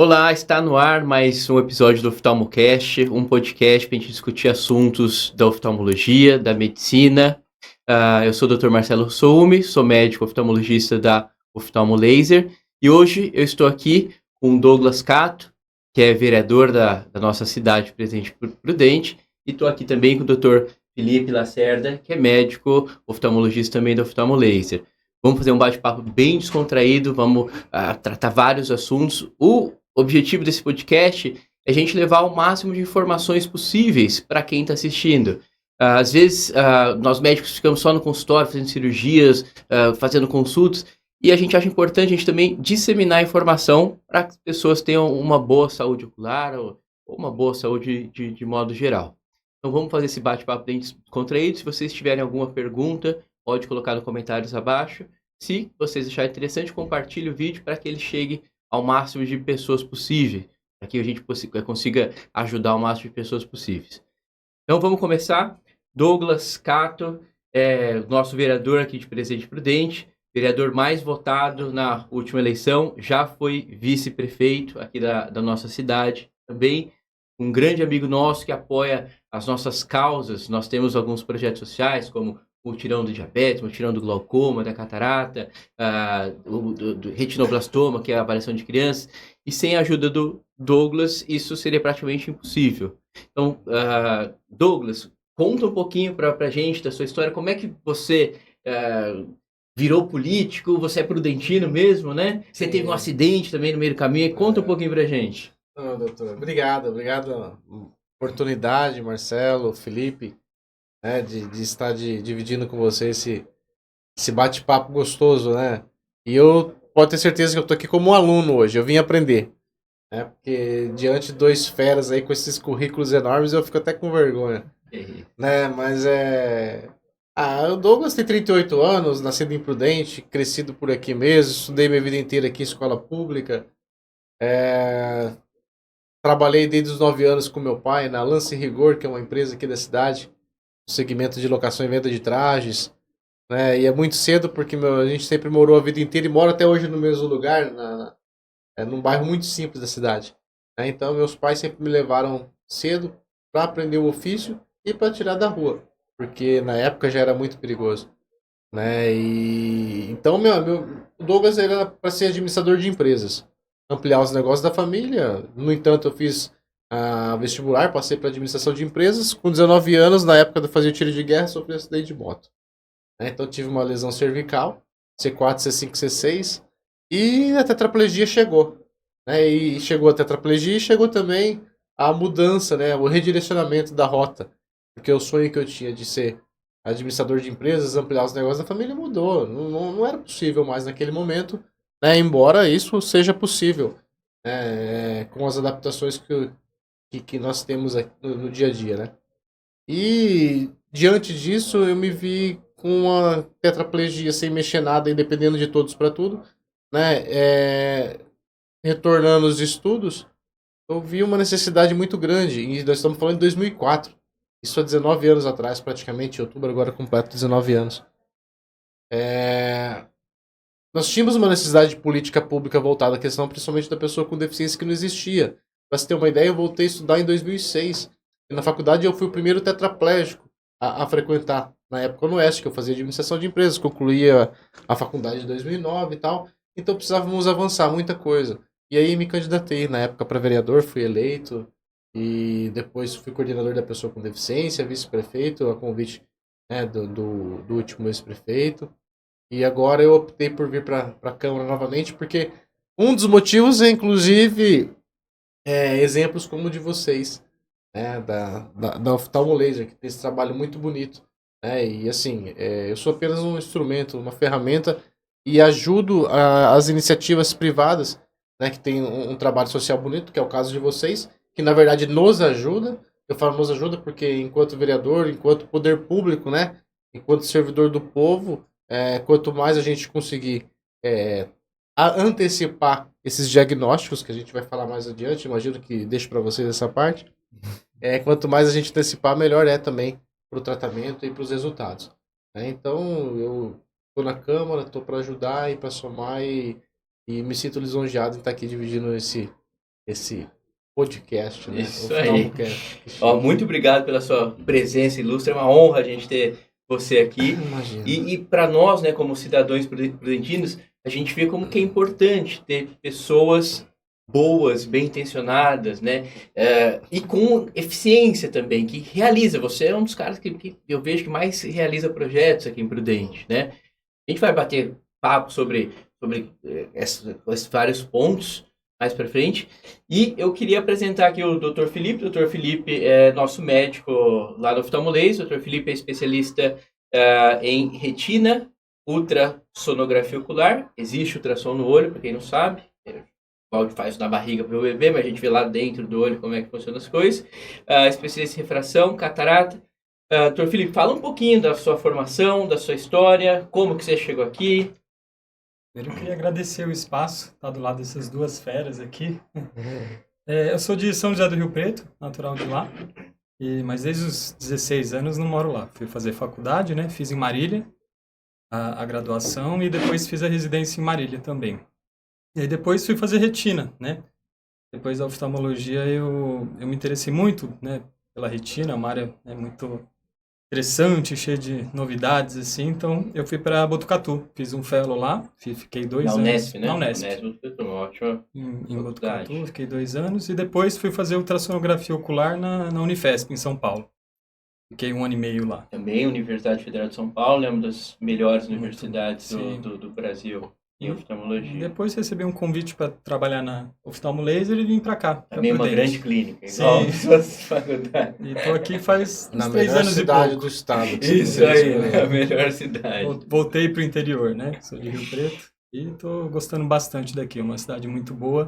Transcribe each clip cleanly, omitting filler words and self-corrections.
Olá, está no ar mais um episódio do OftalmoCast, um podcast para a gente discutir assuntos da oftalmologia, da medicina. Eu sou o Dr. Marcelo Soume, sou médico oftalmologista da Oftalmo Laser e hoje eu estou aqui com o Douglas Cato, que é vereador da nossa cidade, Presidente Prudente, e estou aqui também com o Dr. Felipe Lacerda, que é médico oftalmologista também da Oftalmo Laser. Vamos fazer um bate-papo bem descontraído, vamos tratar vários assuntos. O objetivo desse podcast é a gente levar o máximo de informações possíveis para quem está assistindo. Às vezes, nós médicos ficamos só no consultório, fazendo cirurgias, fazendo consultas, e a gente acha importante a gente também disseminar informação para que as pessoas tenham uma boa saúde ocular ou uma boa saúde de modo geral. Então vamos fazer esse bate-papo bem descontraído. Se vocês tiverem alguma pergunta, pode colocar nos comentários abaixo. Se vocês acharem interessante, compartilhe o vídeo para que ele chegue ao máximo de pessoas possível, para que a gente consiga ajudar o máximo de pessoas possíveis. Então vamos começar. Douglas Cato, nosso vereador aqui de Presidente Prudente, vereador mais votado na última eleição, já foi vice-prefeito aqui da nossa cidade, também um grande amigo nosso que apoia as nossas causas. Nós temos alguns projetos sociais, como o mutirão do diabetes, o mutirão do glaucoma, da catarata, do retinoblastoma, que é a avaliação de crianças, e sem a ajuda do Douglas, isso seria praticamente impossível. Então, Douglas, conta um pouquinho para a gente da sua história, como é que você virou político, você é prudentino mesmo, né? Você teve um acidente também no meio do caminho, conta um pouquinho para a gente. Não, doutor, obrigado pela oportunidade, Marcelo, Felipe, né, de estar dividindo com você esse bate-papo gostoso, né? E eu pode ter certeza que eu tô aqui como um aluno hoje, eu vim aprender, né? Porque diante de dois feras aí com esses currículos enormes, eu fico até com vergonha, né? Mas o Douglas tem 38 anos, nascido em Prudente, crescido por aqui mesmo, estudei minha vida inteira aqui em escola pública. Trabalhei desde os 9 anos com meu pai na Lance Rigor, que é uma empresa aqui da cidade, no segmento de locação e venda de trajes, né? E é muito cedo porque a gente sempre morou a vida inteira e mora até hoje no mesmo lugar, num bairro muito simples da cidade, né? Então meus pais sempre me levaram cedo para aprender o ofício e para tirar da rua, porque na época já era muito perigoso, né? E então o Douglas era para ser administrador de empresas, ampliar os negócios da família. No entanto, eu fiz vestibular, passei para administração de empresas. Com 19 anos, na época de fazer tiro de guerra, sofri um acidente de moto, né? Então tive uma lesão cervical, C4, C5, C6, e a tetraplegia chegou, né? E chegou a tetraplegia e chegou também a mudança, né? O redirecionamento da rota, porque o sonho que eu tinha de ser administrador de empresas, ampliar os negócios da família mudou. Não era possível mais naquele momento, né? Embora isso seja possível, né? Com as adaptações que nós temos aqui no dia a dia, né? E diante disso eu me vi com uma tetraplegia sem mexer nada e dependendo de todos para tudo, né? Retornando aos estudos, eu vi uma necessidade muito grande, e nós estamos falando de 2004. Isso há 19 anos atrás, praticamente, em outubro agora completo 19 anos. Nós tínhamos uma necessidade de política pública voltada à questão, principalmente da pessoa com deficiência, que não existia. Para você ter uma ideia, eu voltei a estudar em 2006. E na faculdade eu fui o primeiro tetraplégico a frequentar. Na época no Oeste, que eu fazia administração de empresas, concluía a faculdade em 2009 e tal. Então precisávamos avançar muita coisa. E aí me candidatei na época para vereador, fui eleito. E depois fui coordenador da pessoa com deficiência, vice-prefeito, a convite, né, do último ex-prefeito. E agora eu optei por vir para a Câmara novamente, porque um dos motivos é, inclusive, exemplos como o de vocês, né, da Oftalmo Laser, que tem esse trabalho muito bonito. Né, e assim, eu sou apenas um instrumento, uma ferramenta, e ajudo as iniciativas privadas, né, que tem um trabalho social bonito, que é o caso de vocês, que na verdade nos ajuda. Eu falo nos ajuda porque enquanto vereador, enquanto poder público, né, enquanto servidor do povo, quanto mais a gente conseguir é, antecipar esses diagnósticos, que a gente vai falar mais adiante, imagino que deixo para vocês essa parte, quanto mais a gente antecipar, melhor é também para o tratamento e para os resultados, né? Então, eu estou na Câmara, estou para ajudar e para somar, e me sinto lisonjeado em estar aqui dividindo esse podcast, né? Isso O aí. Oftalmocast. Ó, muito obrigado pela sua presença ilustre, é uma honra a gente ter você aqui. Imagina. E para nós, né, como cidadãos prudentinos, a gente vê como que é importante ter pessoas boas, bem intencionadas, né, e com eficiência também, que realiza. Você é um dos caras que eu vejo que mais realiza projetos aqui em Prudente, né? A gente vai bater papo sobre esses vários pontos mais para frente. E eu queria apresentar aqui o Dr. Felipe. O Dr. Felipe é nosso médico lá no Oftalmolês. O Dr. Felipe é especialista em retina, ultrassonografia ocular. Existe ultrassom no olho, para quem não sabe. O balde faz na barriga para o bebê, mas a gente vê lá dentro do olho como é que funcionam as coisas. Especialista em refração, catarata. Dr. Felipe, fala um pouquinho da sua formação, da sua história, como que você chegou aqui. Primeiro eu queria agradecer o espaço, estar do lado dessas duas feras aqui. Eu sou de São José do Rio Preto, natural de lá, mas desde os 16 anos não moro lá. Fui fazer faculdade, né? Fiz em Marília a graduação e depois fiz a residência em Marília também. E aí depois fui fazer retina, né? Depois da oftalmologia eu me interessei muito, né, pela retina, uma área, né, muito interessante, cheia de novidades, assim. Então eu fui para Botucatu, fiz um fellow lá, fiquei 2 Na anos. Unesp, né? Na Unesp. Ótimo. Em Botucatu, fiquei 2 anos e depois fui fazer ultrassonografia ocular na Unifesp, em São Paulo. Fiquei 1 ano e meio lá. Também Universidade Federal de São Paulo, é uma das melhores universidades sim. do Brasil em oftalmologia. Depois recebi um convite para trabalhar na oftalmolaser e vim para cá. Também uma grande clínica, igual as suas faculdades. E tô aqui faz uns 3 anos e pouco. Na melhor cidade do estado. Isso aí, na melhor cidade. Voltei pro interior, né? Sou de Rio Preto e tô gostando bastante daqui. É uma cidade muito boa.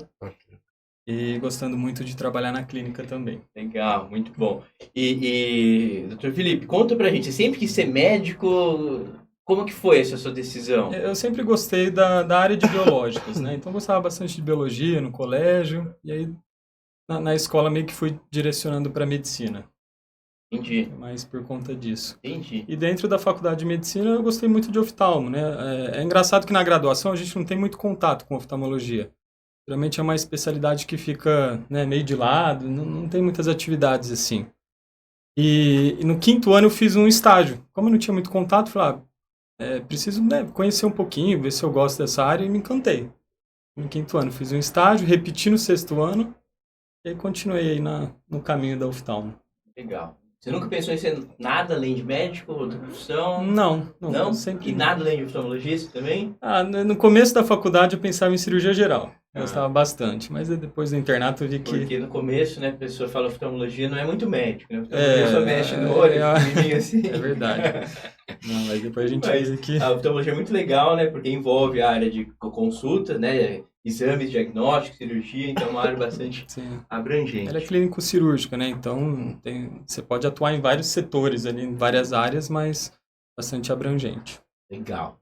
E gostando muito de trabalhar na clínica também. Legal, muito bom. E Dr. Felipe, conta pra gente, você sempre quis ser médico? Como que foi essa sua decisão? Eu sempre gostei da área de biológicas, né? Então gostava bastante de biologia no colégio. E aí na escola meio que fui direcionando para medicina. Entendi. Mas por conta disso. Entendi. E dentro da faculdade de medicina eu gostei muito de oftalmo, né? É engraçado que na graduação a gente não tem muito contato com oftalmologia. Geralmente é uma especialidade que fica, né, meio de lado, não tem muitas atividades assim. E no 5º ano eu fiz um estágio. Como eu não tinha muito contato, eu falei, preciso, né, conhecer um pouquinho, ver se eu gosto dessa área, e me encantei. No 5º ano fiz um estágio, repeti no 6º ano, e aí continuei aí no caminho da oftalmo. Legal. Você nunca pensou em ser nada além de médico, outra profissão? Não? Sempre... E nada além de oftalmologista também? No começo da faculdade eu pensava em cirurgia geral. Gostava bastante, mas depois do internato eu vi que... Porque no começo, né, a pessoa fala oftalmologia, não é muito médico, né? Oftalmologia só mexe no olho, pequenininho assim. É verdade. Não, mas depois a gente vê que... A oftalmologia é muito legal, né, porque envolve a área de consulta, né, exames, diagnósticos, cirurgia, então é uma área bastante abrangente. Ela é clínico-cirúrgica, né, então você pode atuar em vários setores ali, em várias áreas, mas bastante abrangente. Legal.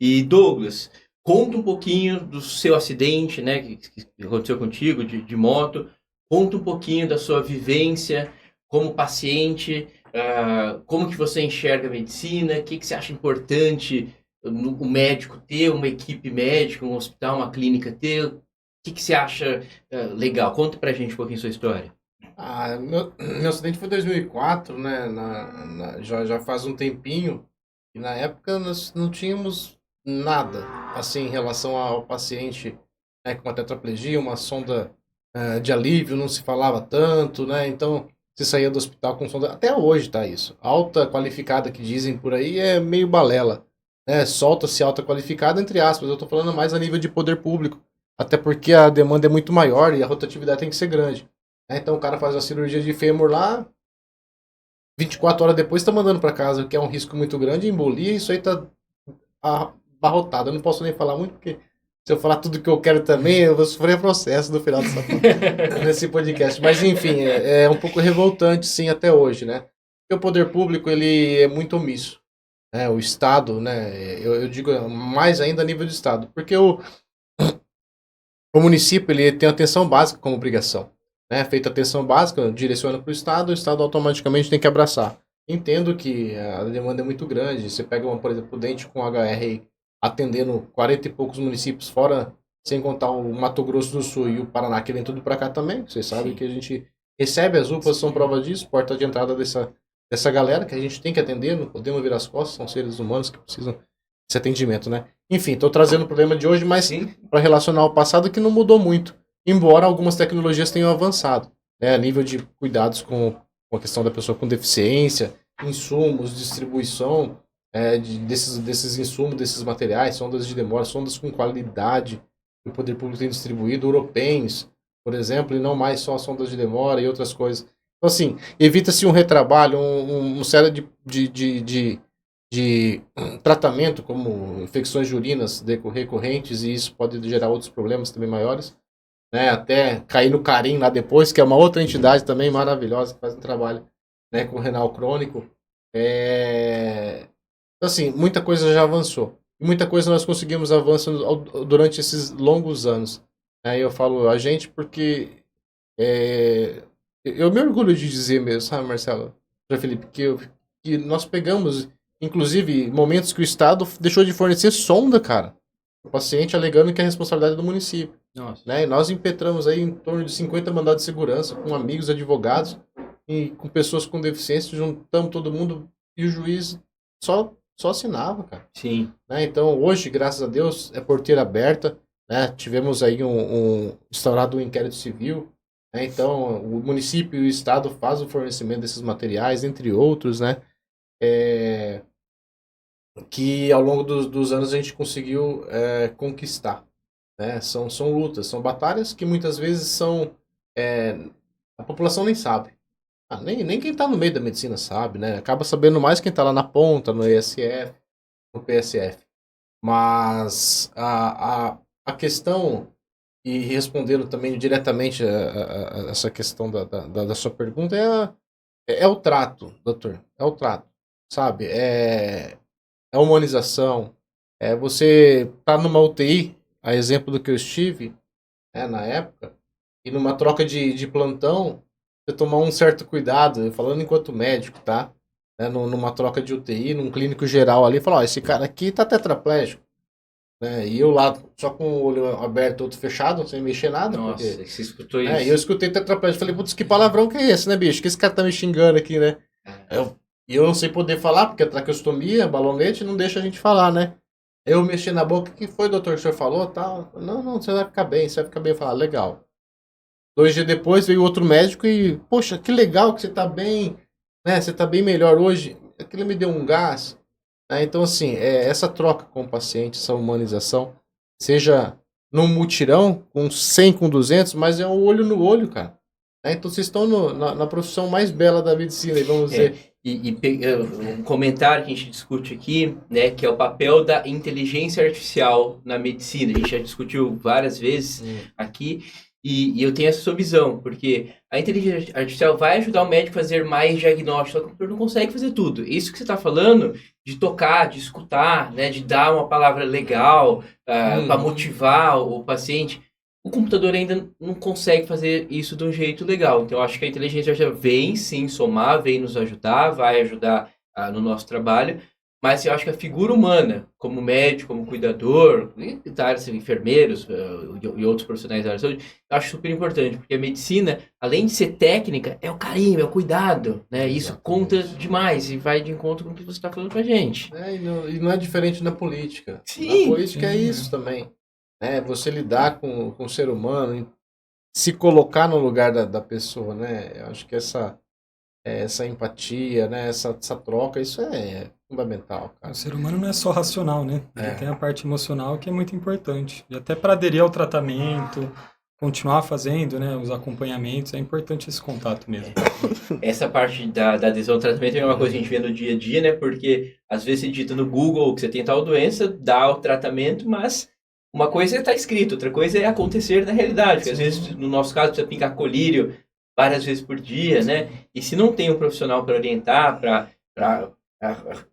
E Douglas, conta um pouquinho do seu acidente, né, que aconteceu contigo, de moto. Conta um pouquinho da sua vivência como paciente, como que você enxerga a medicina, o que você acha importante o médico ter, uma equipe médica, um hospital, uma clínica ter. O que você acha legal? Conta pra gente um pouquinho a sua história. Meu acidente foi em 2004, né, já faz um tempinho, e na época nós não tínhamos nada, assim, em relação ao paciente, né, com uma tetraplegia, uma sonda de alívio, não se falava tanto, né, então você saía do hospital com sonda, até hoje tá isso, alta qualificada que dizem por aí é meio balela, né, solta-se alta qualificada, entre aspas, eu tô falando mais a nível de poder público, até porque a demanda é muito maior e a rotatividade tem que ser grande. Então o cara faz a cirurgia de fêmur lá, 24 horas depois tá mandando para casa, que é um risco muito grande, embolia, isso aí tá abarrotado. Eu não posso nem falar muito, porque se eu falar tudo que eu quero também, eu vou sofrer processo no final desse podcast. Mas enfim, é um pouco revoltante sim até hoje, né? Porque o poder público, ele é muito omisso. Né? O Estado, né? Eu digo mais ainda a nível do Estado, porque o município, ele tem atenção básica como obrigação. Né, feita a atenção básica, direciona para o Estado automaticamente tem que abraçar. Entendo que a demanda é muito grande. Você pega, por exemplo, o Dente com HR atendendo 40 e poucos municípios fora sem contar o Mato Grosso do Sul e o Paraná, que vem tudo para cá também. Vocês sabem Sim. que a gente recebe as UPAs, são prova disso, porta de entrada dessa galera que a gente tem que atender, não podemos virar as costas, são seres humanos que precisam desse atendimento, né? Enfim, estou trazendo o problema de hoje, mas para relacionar ao passado que não mudou muito, embora algumas tecnologias tenham avançado, né? A nível de cuidados com a questão da pessoa com deficiência, insumos, distribuição desses insumos, desses materiais, sondas de demora, sondas com qualidade que o poder público tem distribuído, europeus, por exemplo, e não mais só sondas de demora e outras coisas. Então, assim, evita-se um retrabalho, um série de tratamento, como infecções de urinas recorrentes, e isso pode gerar outros problemas também maiores, né? Até cair no Carim lá depois, que é uma outra entidade também maravilhosa, que faz um trabalho, né, com renal crônico. Então, assim, muita coisa já avançou. E muita coisa nós conseguimos avançar durante esses longos anos. Eu falo a gente porque eu me orgulho de dizer mesmo, sabe, Marcelo? Para Felipe, que nós pegamos, inclusive, momentos que o Estado deixou de fornecer sonda, cara. O paciente alegando que é responsabilidade do município. Nossa. Né? E nós impetramos aí em torno de 50 mandados de segurança com amigos advogados e com pessoas com deficiência, juntamos todo mundo e o juiz só assinava, cara. Sim. Né? Então, hoje, graças a Deus, é porteira aberta, né? Tivemos aí instaurado um inquérito civil, né? Então, o município e o estado fazem o fornecimento desses materiais, entre outros, né? Que ao longo dos anos a gente conseguiu conquistar. Né? São lutas, são batalhas que muitas vezes são... a população nem sabe. Nem quem está no meio da medicina sabe, né? Acaba sabendo mais quem está lá na ponta, no ESF, no PSF. Mas a questão, e respondendo também diretamente a essa questão da sua pergunta, é o trato, doutor. É o trato, sabe? É a humanização. Você tá numa UTI, a exemplo do que eu estive, na época, e numa troca de plantão, você tomar um certo cuidado, falando enquanto médico, tá? Numa troca de UTI, num clínico geral ali, falar, esse cara aqui tá tetraplégico. Né? E eu lá, só com o olho aberto, outro fechado, sem mexer nada. Nossa, porque, você escutou isso? E eu escutei tetraplégico, falei, putz, que palavrão que é esse, né, bicho? Que esse cara tá me xingando aqui, né? E eu não sei poder falar, porque a traqueostomia, balonete, não deixa a gente falar, né? Eu mexi na boca, o que foi, doutor, que o senhor falou? Tal. Não, você vai ficar bem, você vai ficar bem. Eu falei, legal. 2 dias depois veio outro médico e, poxa, que legal que você tá bem, né? Você tá bem melhor hoje. Aquilo me deu um gás. Então, assim, essa troca com o paciente, essa humanização, seja num mutirão, com 100, com 200, mas é um olho no olho, cara. Então, vocês estão na profissão mais bela da medicina, vamos dizer. Um comentário que a gente discute aqui, né, que é o papel da inteligência artificial na medicina. A gente já discutiu várias vezes aqui. E eu tenho essa sua visão, porque a inteligência artificial vai ajudar o médico a fazer mais diagnóstico, só que o computador não consegue fazer tudo. Isso que você está falando, de tocar, de escutar, né, de dar uma palavra legal para motivar o paciente, o computador ainda não consegue fazer isso de um jeito legal. Então, eu acho que a inteligência artificial vem sim somar, vem nos ajudar, vai ajudar no nosso trabalho, mas eu acho que a figura humana, como médico, como cuidador, enfermeiros e outros profissionais da área de saúde, eu acho super importante, porque a medicina, além de ser técnica, é o carinho, é o cuidado, né? Isso conta demais e vai de encontro com o que você está falando com a gente. E não é diferente na política. Sim. A política é isso também. Você lidar com o ser humano, se colocar no lugar da pessoa, né? Eu acho que essa empatia, né? Essa troca, isso é fundamental, cara. O ser humano não é só racional, né? Ele tem a parte emocional que é muito importante. E até para aderir ao tratamento, continuar fazendo, né, os acompanhamentos, é importante esse contato mesmo. Essa parte da adesão ao tratamento é uma coisa que a gente vê no dia a dia, né? Porque às vezes você digita no Google que você tem tal doença, dá o tratamento, mas uma coisa é estar escrito, outra coisa é acontecer na realidade. Porque às vezes, no nosso caso, precisa pingar colírio várias vezes por dia, né? E se não tem um profissional para orientar, para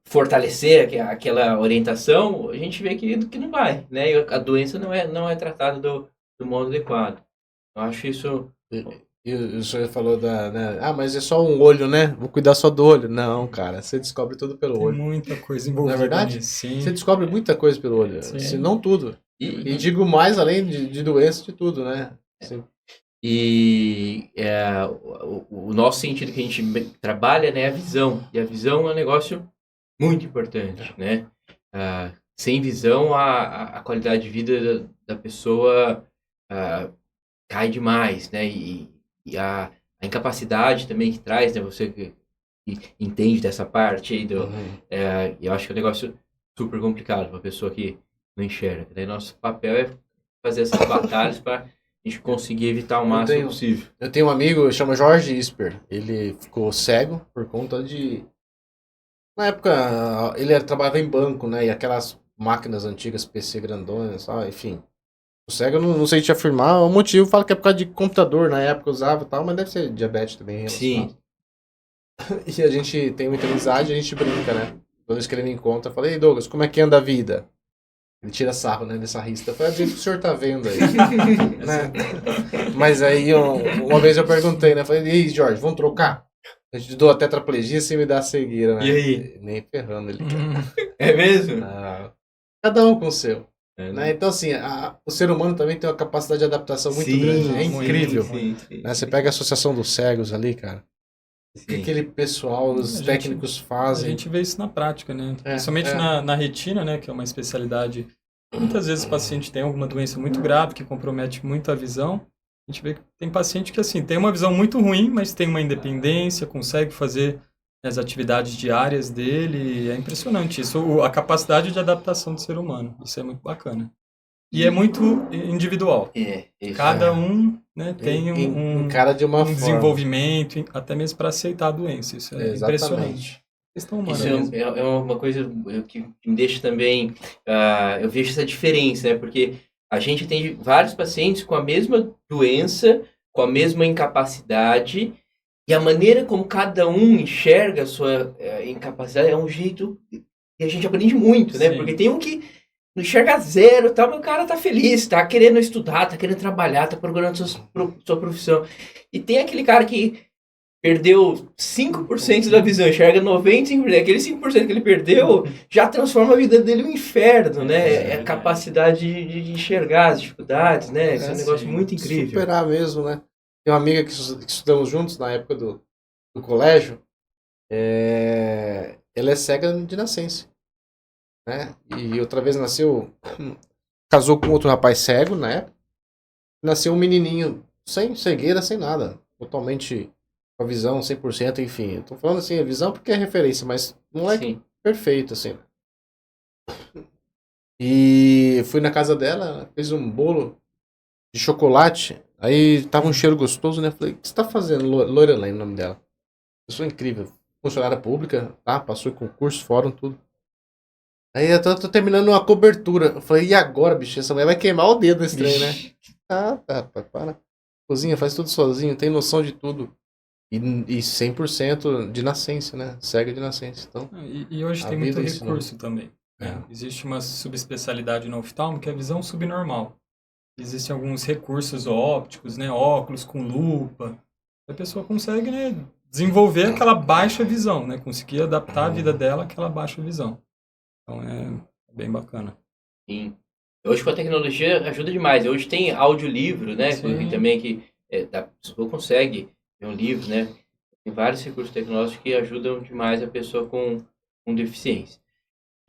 fortalecer aquela orientação, a gente vê que não vai, né? E a doença não é tratada do modo adequado. Eu acho isso E o senhor falou né? Ah, mas é só um olho, né? Vou cuidar só do olho. Não, cara, você descobre tudo pelo Tem olho. muita coisa Não é envolvida verdade? nisso, sim. Você descobre muita coisa pelo olho, Sim. se não tudo. E E, digo mais além de doença, de tudo, né? Assim, o nosso sentido que a gente trabalha, né, é a visão. E a visão é um negócio muito importante, né? Sem visão, a qualidade de vida da pessoa cai demais, né? E a incapacidade também que traz, né? Você que entende dessa parte aí eu acho que é um negócio super complicado para a pessoa que não enxerga. Daí nosso papel é fazer essas batalhas para a gente conseguir evitar o máximo possível. Eu tenho um amigo, chama Jorge Isper. Ele ficou cego por conta de... Na época, ele trabalhava em banco, né? E aquelas máquinas antigas, PC grandões, enfim. O cego, eu não sei te afirmar o motivo. Fala que é por causa de computador, na época usava e tal, mas deve ser diabetes também. Sim. E a gente tem muita amizade, a gente brinca, né? Toda vez que ele me encontra, eu falo, ei Douglas, como é que anda a vida? Ele tira sarro, né, dessa rista. Eu falei, o que o senhor tá vendo aí? Né? Mas aí, uma vez eu perguntei, né? Eu falei, e aí, Jorge, vamos trocar? Eu te dou a tetraplegia se me dá a cegueira, né? E aí? Nem ferrando ele. É mesmo? Cada um com o seu. Né? Né? Então, assim, o ser humano também tem uma capacidade de adaptação muito grande. É incrível. Sim. Né? Você pega a Associação dos Cegos ali, cara. O que aquele pessoal, os técnicos fazem. A gente vê isso na prática, né? Principalmente na retina, né? Que é uma especialidade. Muitas vezes o paciente tem alguma doença muito grave que compromete muito a visão. A gente vê que tem paciente que, assim, tem uma visão muito ruim, mas tem uma independência, consegue fazer as atividades diárias dele. É impressionante isso, a capacidade de adaptação do ser humano. Isso é muito bacana. E é muito individual. Cada um, né, tem um desenvolvimento, até mesmo para aceitar a doença. Isso é impressionante. Isso é uma coisa que me deixa também... eu vejo essa diferença, né? Porque a gente tem vários pacientes com a mesma doença, com a mesma incapacidade, e a maneira como cada um enxerga a sua incapacidade é um jeito que a gente aprende muito, né? Sim. Porque tem um que não enxerga zero, tá, mas o cara tá feliz, tá querendo estudar, tá querendo trabalhar, tá procurando sua profissão. E tem aquele cara que perdeu 5% da visão, enxerga 95%. Aquele 5% que ele perdeu já transforma a vida dele um inferno, né? É a capacidade de enxergar as dificuldades, né? Esse é um negócio muito incrível. Superar mesmo, né? Tem uma amiga que estudamos juntos na época do colégio. Ela é cega de nascença. Né? E outra vez casou com outro rapaz cego na época. Nasceu um menininho sem cegueira, sem nada. Totalmente com a visão 100%, enfim. Eu tô falando assim, a visão porque é referência, mas não é perfeito, assim. E fui na casa dela, fez um bolo de chocolate. Aí tava um cheiro gostoso, né? Falei, o que você tá fazendo? Lorelai, o nome dela. Pessoa incrível. Funcionária pública, tá? Passou em concurso, fórum, tudo. Aí eu tô terminando uma cobertura. Eu falei, e agora, bicho? Essa mulher vai queimar o dedo nesse trem, né? Tá, para. Cozinha, faz tudo sozinho, tem noção de tudo. E 100% de nascença, né? Cega de nascença. Então, e hoje tem muito recurso também. Existe uma subespecialidade no oftalmo que é a visão subnormal. Existem alguns recursos ópticos, né? Óculos com lupa. A pessoa consegue, né, desenvolver aquela baixa visão, né? Conseguir adaptar a vida dela àquela baixa visão. Então é bem bacana. Sim. Hoje com a tecnologia ajuda demais. Hoje tem audiolivro, né? Que também que a pessoa consegue ver um livro, né? Tem vários recursos tecnológicos que ajudam demais a pessoa com deficiência.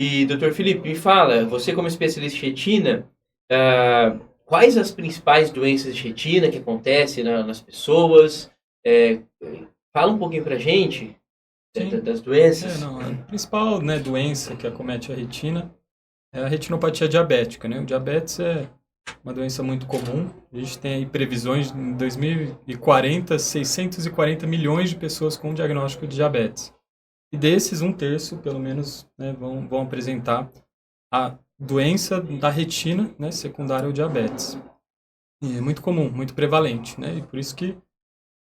E, Dr. Felipe, me fala, você como especialista em retina, quais as principais doenças de retina que acontecem nas pessoas? Fala um pouquinho pra gente das doenças. A principal, né, doença que acomete a retina é a retinopatia diabética, né? O diabetes é uma doença muito comum. A gente tem aí previsões em 2040, 640 milhões de pessoas com diagnóstico de diabetes. E desses, 1/3, pelo menos, né, vão apresentar a doença da retina, né, secundária ao diabetes. E é muito comum, muito prevalente, né? E por isso que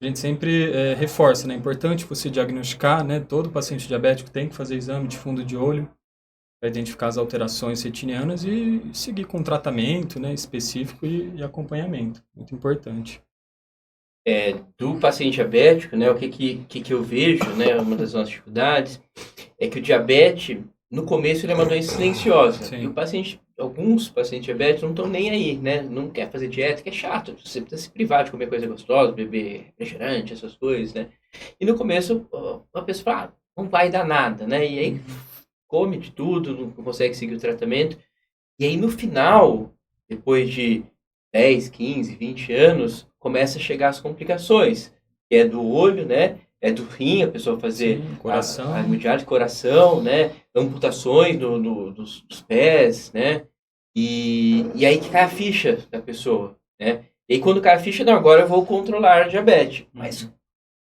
a gente sempre reforça, né? É importante você diagnosticar, né? Todo paciente diabético tem que fazer exame de fundo de olho para identificar as alterações retinianas e seguir com tratamento, né, específico e acompanhamento. Muito importante. do paciente diabético, né, o que eu vejo, né, uma das nossas dificuldades é que o diabetes, no começo, ele é uma doença silenciosa. Sim. E alguns pacientes diabéticos não estão nem aí, né, não quer fazer dieta, que é chato, você precisa se privar de comer coisa gostosa, beber refrigerante, essas coisas, né. E no começo, a pessoa fala, não vai dar nada, né, e aí come de tudo, não consegue seguir o tratamento. E aí, no final, depois de 10, 15, 20 anos, começa a chegar as complicações, que é do olho, né? É do rim, a pessoa fazer coração. a hemodiálise, coração, né? Amputações dos pés, né? E aí que cai a ficha da pessoa, né? E aí quando cai a ficha, não, agora eu vou controlar a diabetes. Mas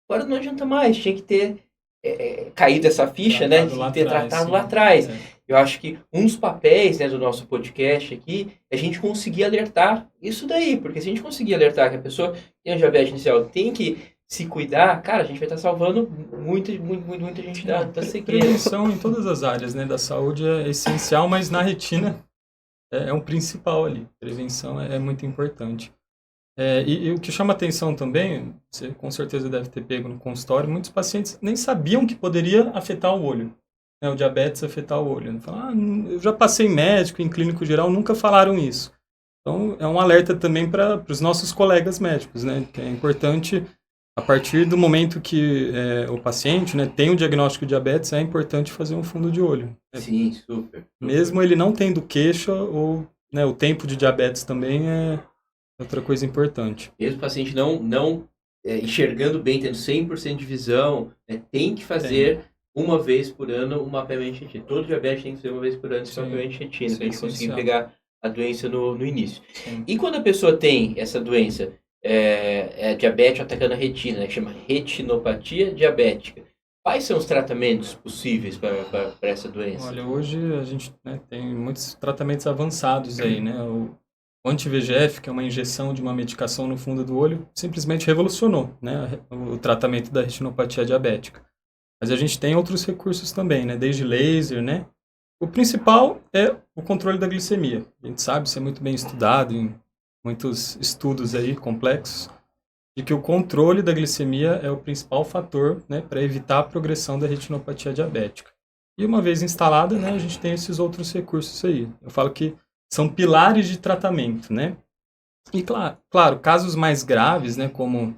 agora não adianta mais, tinha que ter caído essa ficha, né? Tinha que ter tratado lá atrás. Eu acho que um dos papéis, né, do nosso podcast aqui é a gente conseguir alertar isso daí, porque se a gente conseguir alertar que a pessoa tem um diabetes inicial, tem que se cuidar, cara, a gente vai estar salvando muita gente da cegueira. Prevenção em todas as áreas, né, da saúde é essencial, mas na retina é um principal ali. Prevenção é muito importante. E o que chama atenção também, você com certeza deve ter pego no consultório, muitos pacientes nem sabiam que poderia afetar o olho. O diabetes afetar o olho. Fala, eu já passei em médico, em clínico geral, nunca falaram isso. Então, é um alerta também para os nossos colegas médicos, né? Que é importante, a partir do momento que o paciente, né, tem o diagnóstico de diabetes, é importante fazer um fundo de olho. Sim, super. Mesmo ele não tendo queixa, ou né, o tempo de diabetes também é outra coisa importante. Mesmo o paciente não enxergando bem, tendo 100% de visão, tem que fazer... uma vez por ano um mapeamento de retina. Todo diabetes tem que ser uma vez por ano esse mapeamento de retina, para a gente conseguir pegar a doença no início. Sim. E quando a pessoa tem essa doença, diabetes atacando a retina, né, que chama retinopatia diabética, quais são os tratamentos possíveis para essa doença? Olha, hoje a gente tem muitos tratamentos avançados aí, né? O anti-VEGF, que é uma injeção de uma medicação no fundo do olho, simplesmente revolucionou, né, o tratamento da retinopatia diabética. Mas a gente tem outros recursos também, né? Desde laser, né? O principal é o controle da glicemia. A gente sabe, isso é muito bem estudado em muitos estudos aí complexos, de que o controle da glicemia é o principal fator, né, para evitar a progressão da retinopatia diabética. E uma vez instalada, né, a gente tem esses outros recursos aí. Eu falo que são pilares de tratamento, né? E claro, casos mais graves, né, como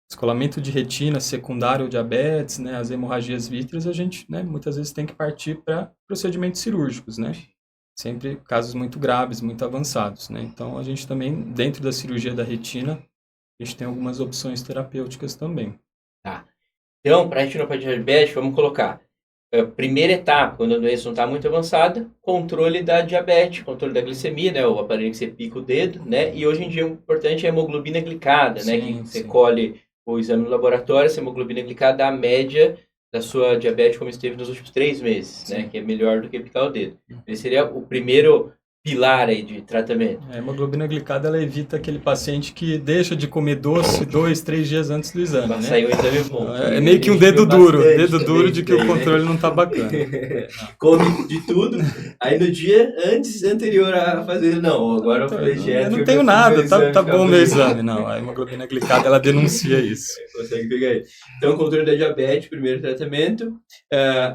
descolamento de retina secundário ao diabetes, né, as hemorragias vítreas, a gente, né, muitas vezes tem que partir para procedimentos cirúrgicos, né? Sempre casos muito graves, muito avançados, né? Então, a gente também, dentro da cirurgia da retina, a gente tem algumas opções terapêuticas também. Tá. Então, para a retinopatia diabética, vamos colocar primeira etapa, quando a doença não está muito avançada, controle da diabetes, controle da glicemia, né, o aparelho que você pica o dedo, né? E hoje em dia o importante é a hemoglobina glicada, né? Que você colhe o exame no laboratório, essa hemoglobina glicada dá a média da sua diabetes como esteve nos últimos 3 meses, né? Que é melhor do que picar o dedo. Esse seria o primeiro pilar aí de tratamento. A hemoglobina glicada, ela evita aquele paciente que deixa de comer doce 2, 3 dias antes do exame, né? Saiu o exame bom. É meio que um dedo duro de que o controle não tá bacana. Come de tudo, aí no dia anterior a fazer, não, agora eu falei eu não tenho nada, tá bom meu exame. Não, a hemoglobina glicada, ela denuncia isso. Consegue pegar aí. Então, controle da diabetes, primeiro tratamento.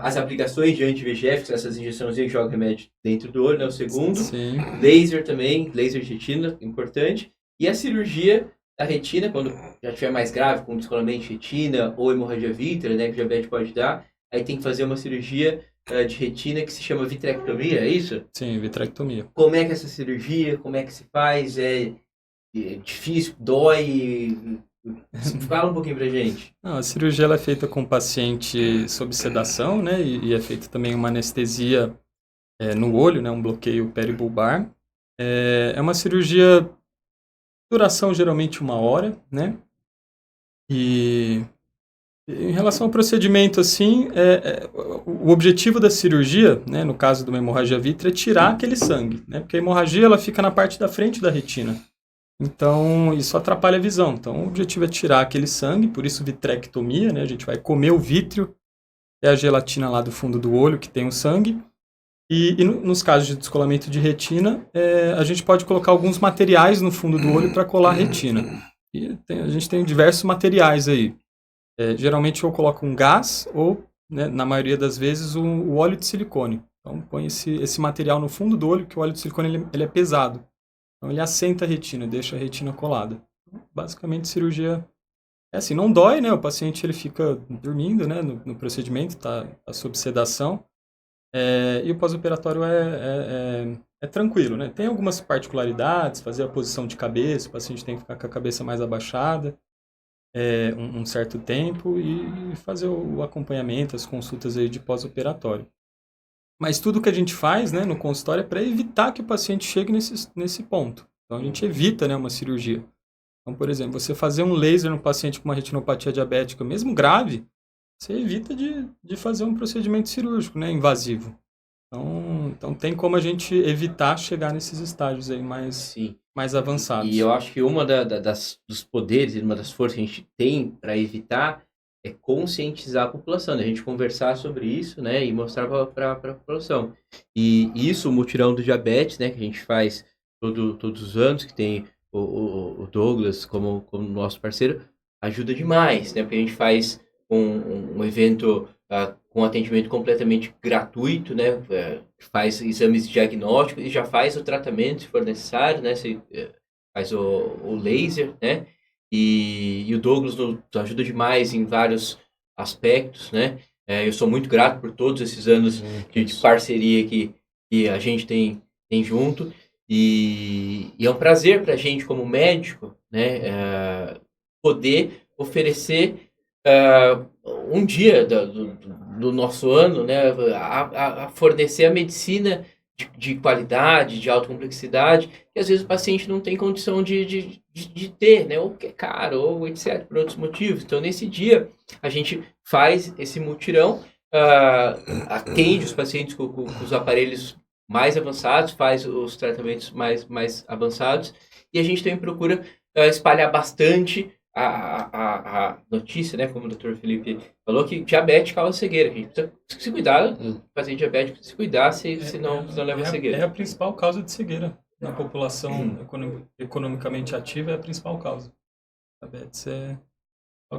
As aplicações de anti-VEGF, essas injeções que jogam remédio dentro do olho, né? O segundo. Sim. Laser também, laser de retina, importante. E a cirurgia da retina, quando já estiver mais grave, com descolamento de retina ou hemorragia vítrea, né, que o diabetes pode dar, aí tem que fazer uma cirurgia de retina que se chama vitrectomia, é isso? Sim, vitrectomia. Como é que é essa cirurgia? Como é que se faz? É difícil? Dói? Fala um pouquinho pra gente. Não, a cirurgia ela é feita com o paciente sob sedação, né, e é feita também uma anestesia no olho, né, um bloqueio peribulbar. É uma cirurgia, duração geralmente 1 hora, né? E em relação ao procedimento, assim, o objetivo da cirurgia, né, no caso de uma hemorragia vítrea, é tirar aquele sangue, né? Porque a hemorragia ela fica na parte da frente da retina. Então, isso atrapalha a visão. Então, o objetivo é tirar aquele sangue, por isso vitrectomia, né? A gente vai comer o vítreo, é a gelatina lá do fundo do olho que tem o sangue. E nos casos de descolamento de retina, a gente pode colocar alguns materiais no fundo do olho para colar a retina. E a gente tem diversos materiais aí. Geralmente eu coloco um gás ou, né, na maioria das vezes, o óleo de silicone. Então põe esse material no fundo do olho, que o óleo de silicone ele é pesado. Então ele assenta a retina, deixa a retina colada. Basicamente, cirurgia é assim, não dói, né? O paciente ele fica dormindo, né, no procedimento, tá sob sedação. E o pós-operatório é tranquilo, né? Tem algumas particularidades, fazer a posição de cabeça, o paciente tem que ficar com a cabeça mais abaixada, um certo tempo e fazer o acompanhamento, as consultas aí de pós-operatório. Mas tudo que a gente faz, né, no consultório é para evitar que o paciente chegue nesse ponto. Então a gente evita, né, uma cirurgia. Então, por exemplo, você fazer um laser no paciente com uma retinopatia diabética, mesmo grave, você evita de fazer um procedimento cirúrgico, né, invasivo. Então tem como a gente evitar chegar nesses estágios aí Sim. mais avançados. E eu acho que uma dos poderes e uma das forças que a gente tem para evitar é conscientizar a população, né? A gente conversar sobre isso, né? E mostrar para a população. E isso, o mutirão do diabetes, né? Que a gente faz todos os anos, que tem o Douglas como nosso parceiro, ajuda demais, né? Porque a gente faz um evento com atendimento completamente gratuito, né? Faz exames diagnósticos e já faz o tratamento se for necessário, né? Faz o laser, né? E o Douglas nos ajuda demais em vários aspectos, né? Eu sou muito grato por todos esses anos de parceria que a gente tem junto. E é um prazer para a gente, como médico, né? Poder oferecer um dia do nosso ano, né, a fornecer a medicina de qualidade, de alta complexidade, que às vezes o paciente não tem condição de ter, né, ou que é caro, ou etc., por outros motivos. Então, nesse dia, a gente faz esse mutirão, atende os pacientes com os aparelhos mais avançados, faz os tratamentos mais avançados, e a gente também procura espalhar bastante a notícia, né, como o Dr. Felipe falou, que diabetes causa cegueira. A gente precisa se cuidar, o paciente diabético precisa se cuidar, se não leva a cegueira. É a principal causa de cegueira na população economicamente ativa, é a principal causa. Diabetes é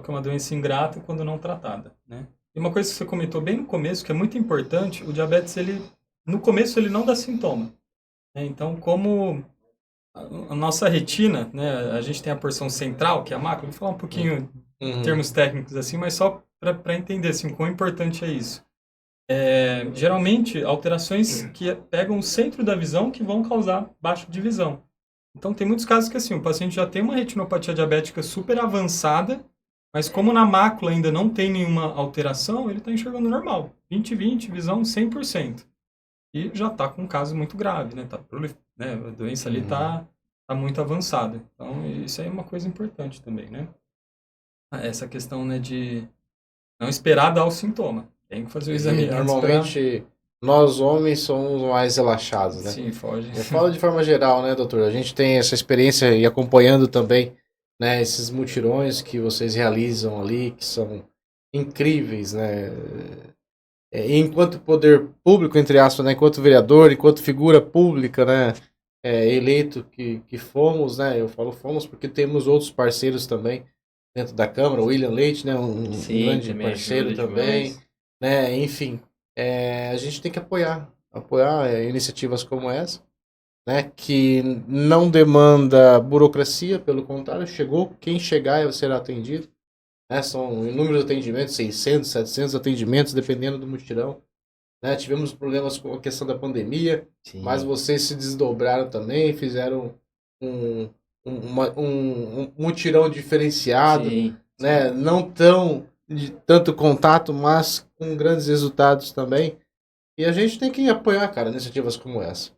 uma doença ingrata quando não tratada, né? E uma coisa que você comentou bem no começo, que é muito importante, o diabetes, no começo ele não dá sintoma, né? Então, como a nossa retina, né, a gente tem a porção central, que é a mácula, vou falar um pouquinho em termos técnicos assim, mas só para entender assim, quão importante é isso. Geralmente, alterações que pegam o centro da visão que vão causar baixa de visão. Então, tem muitos casos que assim, o paciente já tem uma retinopatia diabética super avançada, mas como na mácula ainda não tem nenhuma alteração, ele está enxergando normal. 20/20, visão 100%. E já está com um caso muito grave, né? A doença ali está muito avançada. Então, isso aí é uma coisa importante também, né? Essa questão, né, de não esperar dar o sintoma. Tem que fazer o exame antes. Normalmente, nós homens somos mais relaxados, né? Sim, foge. Eu falo de forma geral, né, doutor? A gente tem essa experiência e acompanhando também, né, esses mutirões que vocês realizam ali, que são incríveis, né? Enquanto poder público, entre aspas, né, enquanto vereador, enquanto figura pública, né, eleito que fomos, né, eu falo fomos porque temos outros parceiros também dentro da Câmara, o William Leite, né, um grande parceiro também, né, enfim, a gente tem que apoiar iniciativas como essa, né, que não demanda burocracia, pelo contrário, quem chegar será atendido. São inúmeros atendimentos, 600, 700 atendimentos, dependendo do mutirão. Tivemos problemas com a questão da pandemia, sim, mas vocês se desdobraram também, fizeram um mutirão diferenciado, sim, né? Sim. Não de tanto contato, mas com grandes resultados também. E a gente tem que apoiar, cara, iniciativas como essa.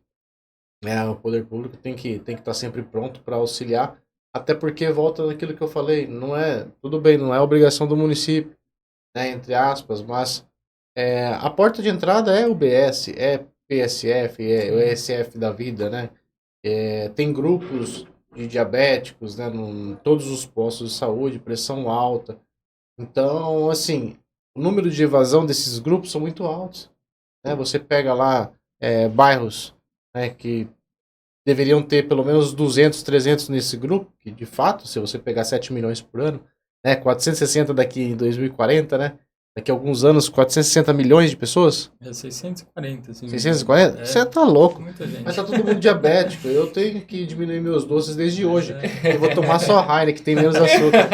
O poder público tem que estar sempre pronto para auxiliar. Até porque volta naquilo que eu falei, tudo bem, não é obrigação do município, né, entre aspas, mas a porta de entrada é o BS, é PSF, é o ESF da vida, né? Tem grupos de diabéticos, né, em todos os postos de saúde, pressão alta. Então, assim, o número de evasão desses grupos são muito altos, né? Você pega lá bairros, né, que deveriam ter pelo menos 200, 300 nesse grupo, que de fato, se você pegar 7 milhões por ano, né, 460 daqui em 2040, né, daqui a alguns anos, 460 milhões de pessoas? É 640, assim. 640? Você tá louco. Muita gente. Mas tá todo mundo diabético. Eu tenho que diminuir meus doces desde hoje. Eu vou tomar só Heineken, que tem menos açúcar.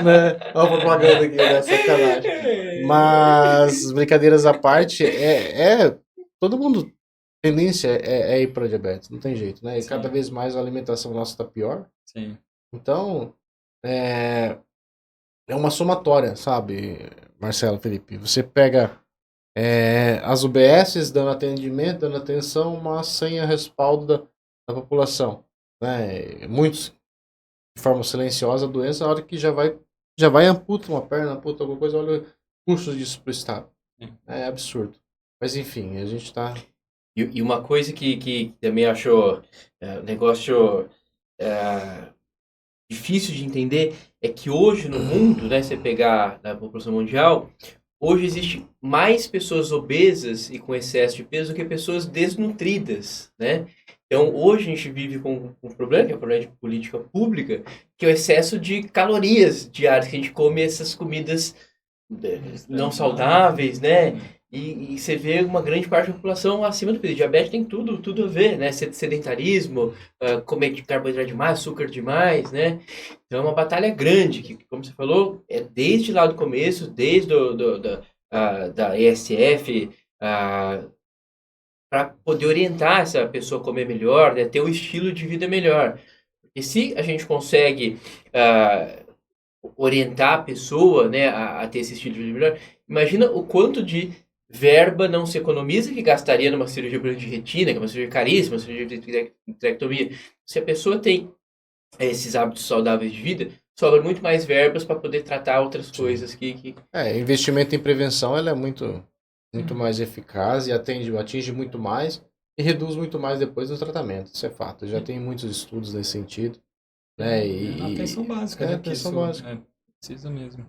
Né? Olha a propaganda aqui, né? Sacanagem. Mas, brincadeiras à parte, todo mundo, tendência é ir para diabetes, não tem jeito, né? E Sim. cada vez mais a alimentação nossa tá pior. Sim. Então, é uma somatória, sabe, Marcelo, Felipe? Você pega as UBSs dando atendimento, dando atenção, mas sem a respaldo da população, né? Muitos de forma silenciosa a doença, a hora que já vai amputa uma perna, amputa alguma coisa, olha custos disso pro Estado. É absurdo. Mas enfim, a gente tá... E uma coisa que também acho negócio difícil de entender é que hoje no mundo, né, você pegar na população mundial, hoje existe mais pessoas obesas e com excesso de peso do que pessoas desnutridas, né? Então, hoje a gente vive com um problema, que é o problema de política pública, que é o excesso de calorias diárias, que a gente come essas comidas não saudáveis, né? E você vê uma grande parte da população acima do peso. Diabetes tem tudo a ver, né? Sedentarismo, comer carboidrato demais, açúcar demais, né? Então é uma batalha grande, que, como você falou, é desde lá do começo, desde da ESF, para poder orientar essa pessoa a comer melhor, né? Ter um estilo de vida melhor. E se a gente consegue orientar a pessoa, né, a ter esse estilo de vida melhor, imagina o quanto de verba não se economiza que gastaria numa cirurgia de retina, que é uma cirurgia caríssima, uma cirurgia de vitrectomia. Se a pessoa tem esses hábitos saudáveis de vida, sobra muito mais verbas para poder tratar outras coisas que... investimento em prevenção, ela é muito mais eficaz e atinge muito mais e reduz muito mais depois do tratamento. Isso é fato. Já tem muitos estudos nesse sentido. Né? Na atenção básica, né? Atenção básica. Precisa mesmo.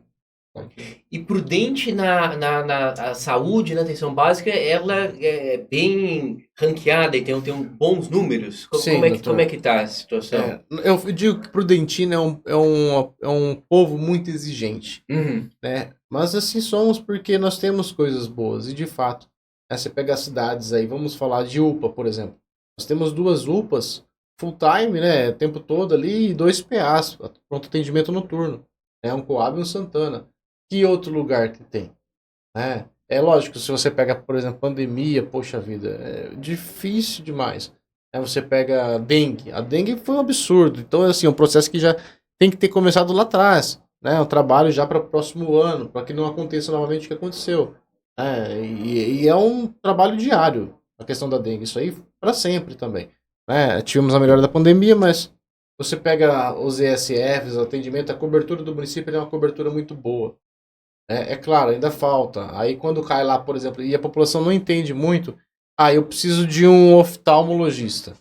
E prudente na saúde, na atenção básica, ela é bem ranqueada e tem bons números. Sim, como é que tá a situação? Eu digo que Prudentino é um povo muito exigente. Né? Mas assim somos porque nós temos coisas boas. E de fato, você pega as cidades aí, vamos falar de UPA, por exemplo. Nós temos 2 UPAs full time, né? O tempo todo ali, e 2 PAs, pronto atendimento noturno. Um Coab e um Santana. Que outro lugar que tem? É lógico, se você pega, por exemplo, pandemia, poxa vida, é difícil demais. Você pega a dengue foi um absurdo. Então, assim, é um processo que já tem que ter começado lá atrás. Um trabalho já para o próximo ano, para que não aconteça novamente o que aconteceu. E é um trabalho diário, a questão da dengue. Isso aí para sempre também. Tivemos a melhora da pandemia, mas você pega os ESFs, o atendimento, a cobertura do município é uma cobertura muito boa. É claro, ainda falta. Aí quando cai lá, por exemplo, e a população não entende muito, eu preciso de um oftalmologista.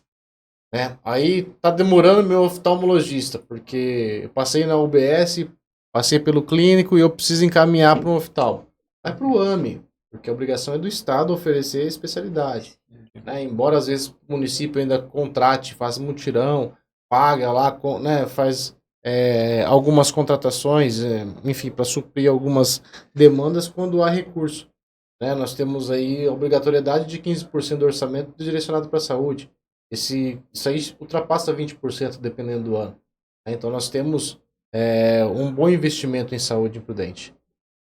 Aí tá demorando meu oftalmologista, porque eu passei na UBS, passei pelo clínico e eu preciso encaminhar para um oftalmo. Vai para o AME, porque a obrigação é do Estado oferecer especialidade. Embora às vezes o município ainda contrate, faça mutirão, paga lá, faz algumas contratações, enfim, para suprir algumas demandas quando há recurso. Nós temos aí a obrigatoriedade de 15% do orçamento direcionado para a saúde. Isso aí ultrapassa 20% dependendo do ano. Então nós temos um bom investimento em saúde imprudente.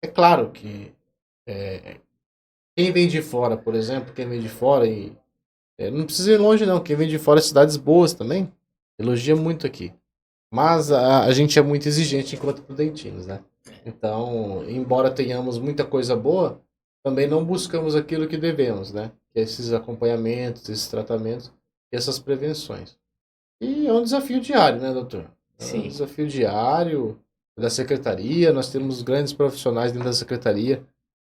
É claro que quem vem de fora, por exemplo, não precisa ir longe não, quem vem de fora, cidades boas também, elogia muito aqui. Mas a gente é muito exigente enquanto prudentinos, né? Então, embora tenhamos muita coisa boa, também não buscamos aquilo que devemos, né? Que é esses acompanhamentos, esses tratamentos e essas prevenções. E é um desafio diário, né, doutor? Sim. Um desafio diário da secretaria. Nós temos grandes profissionais dentro da secretaria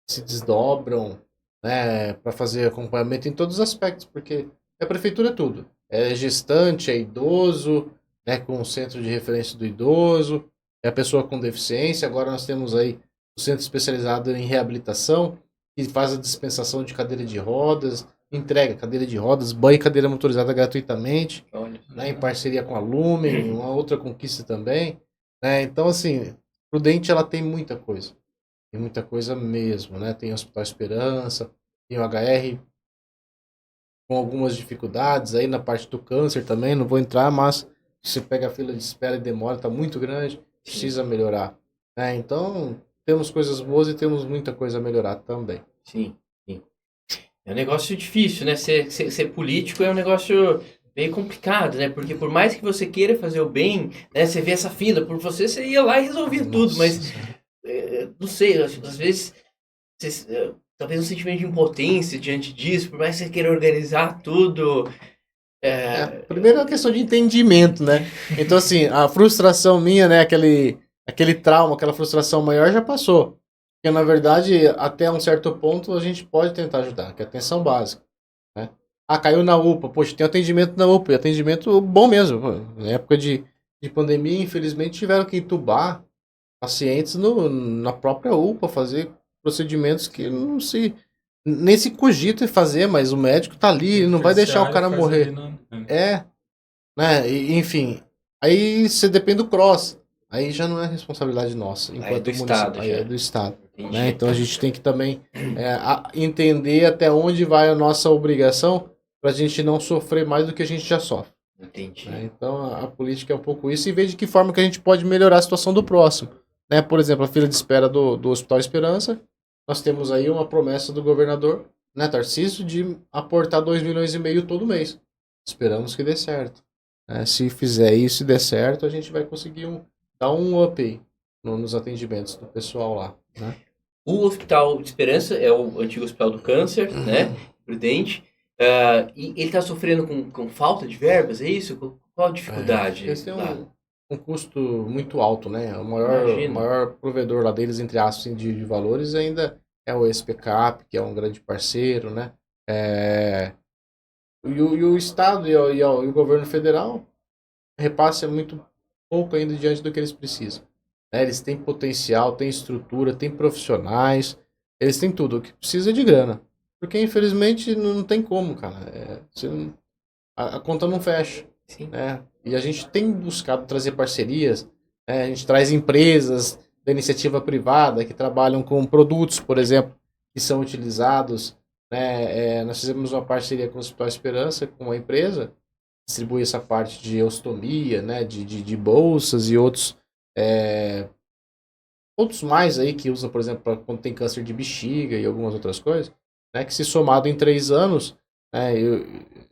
que se desdobram, né, para fazer acompanhamento em todos os aspectos, porque a prefeitura é tudo. É gestante, é idoso, né, com o centro de referência do idoso, é a pessoa com deficiência. Agora nós temos aí o centro especializado em reabilitação, que faz a dispensação de cadeira de rodas, entrega cadeira de rodas, banho e cadeira motorizada gratuitamente, Olha. né, em parceria com a Lumen, uma outra conquista também, né? Então, assim, Prudente ela tem muita coisa. Tem muita coisa mesmo, né? Tem o Hospital Esperança, tem o HR com algumas dificuldades aí na parte do câncer também, não vou entrar, mas você pega a fila de espera e demora, tá muito grande, precisa melhorar, né? Então, temos coisas boas e temos muita coisa a melhorar também. Sim, sim. É um negócio difícil, né? Ser político é um negócio meio complicado, né? Porque por mais que você queira fazer o bem, né? Você vê essa fila, por você ia lá e resolvia tudo, mas não sei, às vezes talvez um sentimento de impotência diante disso, por mais que você queira organizar tudo. Primeiro é uma questão de entendimento, né? Então, assim, a frustração minha, né? Aquele trauma, aquela frustração maior já passou. Porque, na verdade, até um certo ponto a gente pode tentar ajudar, que é atenção básica, né? Ah, caiu na UPA. Poxa, tem atendimento na UPA, e atendimento bom mesmo. Pô. Na época de pandemia, infelizmente, tiveram que entubar pacientes na própria UPA, fazer procedimentos que não se nem se cogita em fazer, mas o médico tá ali, ele não vai deixar o cara morrer. Né? Enfim, aí você depende do cross. Aí já não é responsabilidade nossa, Aí é enquanto do município. Estado, Aí já. é do Estado. Entendi. Né? Então a gente tem que também entender até onde vai a nossa obrigação para a gente não sofrer mais do que a gente já sofre. Entendi. Né? Então a política é um pouco isso e ver de que forma que a gente pode melhorar a situação do próximo. Né? Por exemplo, a fila de espera do Hospital Esperança, nós temos aí uma promessa do governador, né, Tarcísio, de aportar 2,5 milhões todo mês. Esperamos que dê certo. Se fizer isso e der certo, a gente vai conseguir dar um up aí nos atendimentos do pessoal lá. Né? O Hospital de Esperança é o antigo Hospital do Câncer, né? Prudente. E ele está sofrendo com falta de verbas, é isso? Qual a dificuldade? Eles têm um custo muito alto, né? O maior provedor lá deles, entre aspas, de valores, ainda é o SPCAP, que é um grande parceiro, né? E o Estado e o governo federal repassa muito pouco ainda diante do que eles precisam. Né? Eles têm potencial, têm estrutura, têm profissionais, eles têm tudo. O que precisa é de grana. Porque, infelizmente, não tem como, cara. A conta não fecha. Sim. Né? E a gente tem buscado trazer parcerias. Né? A gente traz empresas da iniciativa privada que trabalham com produtos, por exemplo, que são utilizados. Né? Nós fizemos uma parceria com o Hospital Esperança, com uma empresa, distribui essa parte de eustomia, né? de bolsas e outros mais aí que usam, por exemplo, pra quando tem câncer de bexiga e algumas outras coisas, né? Que se somado em 3 anos, né?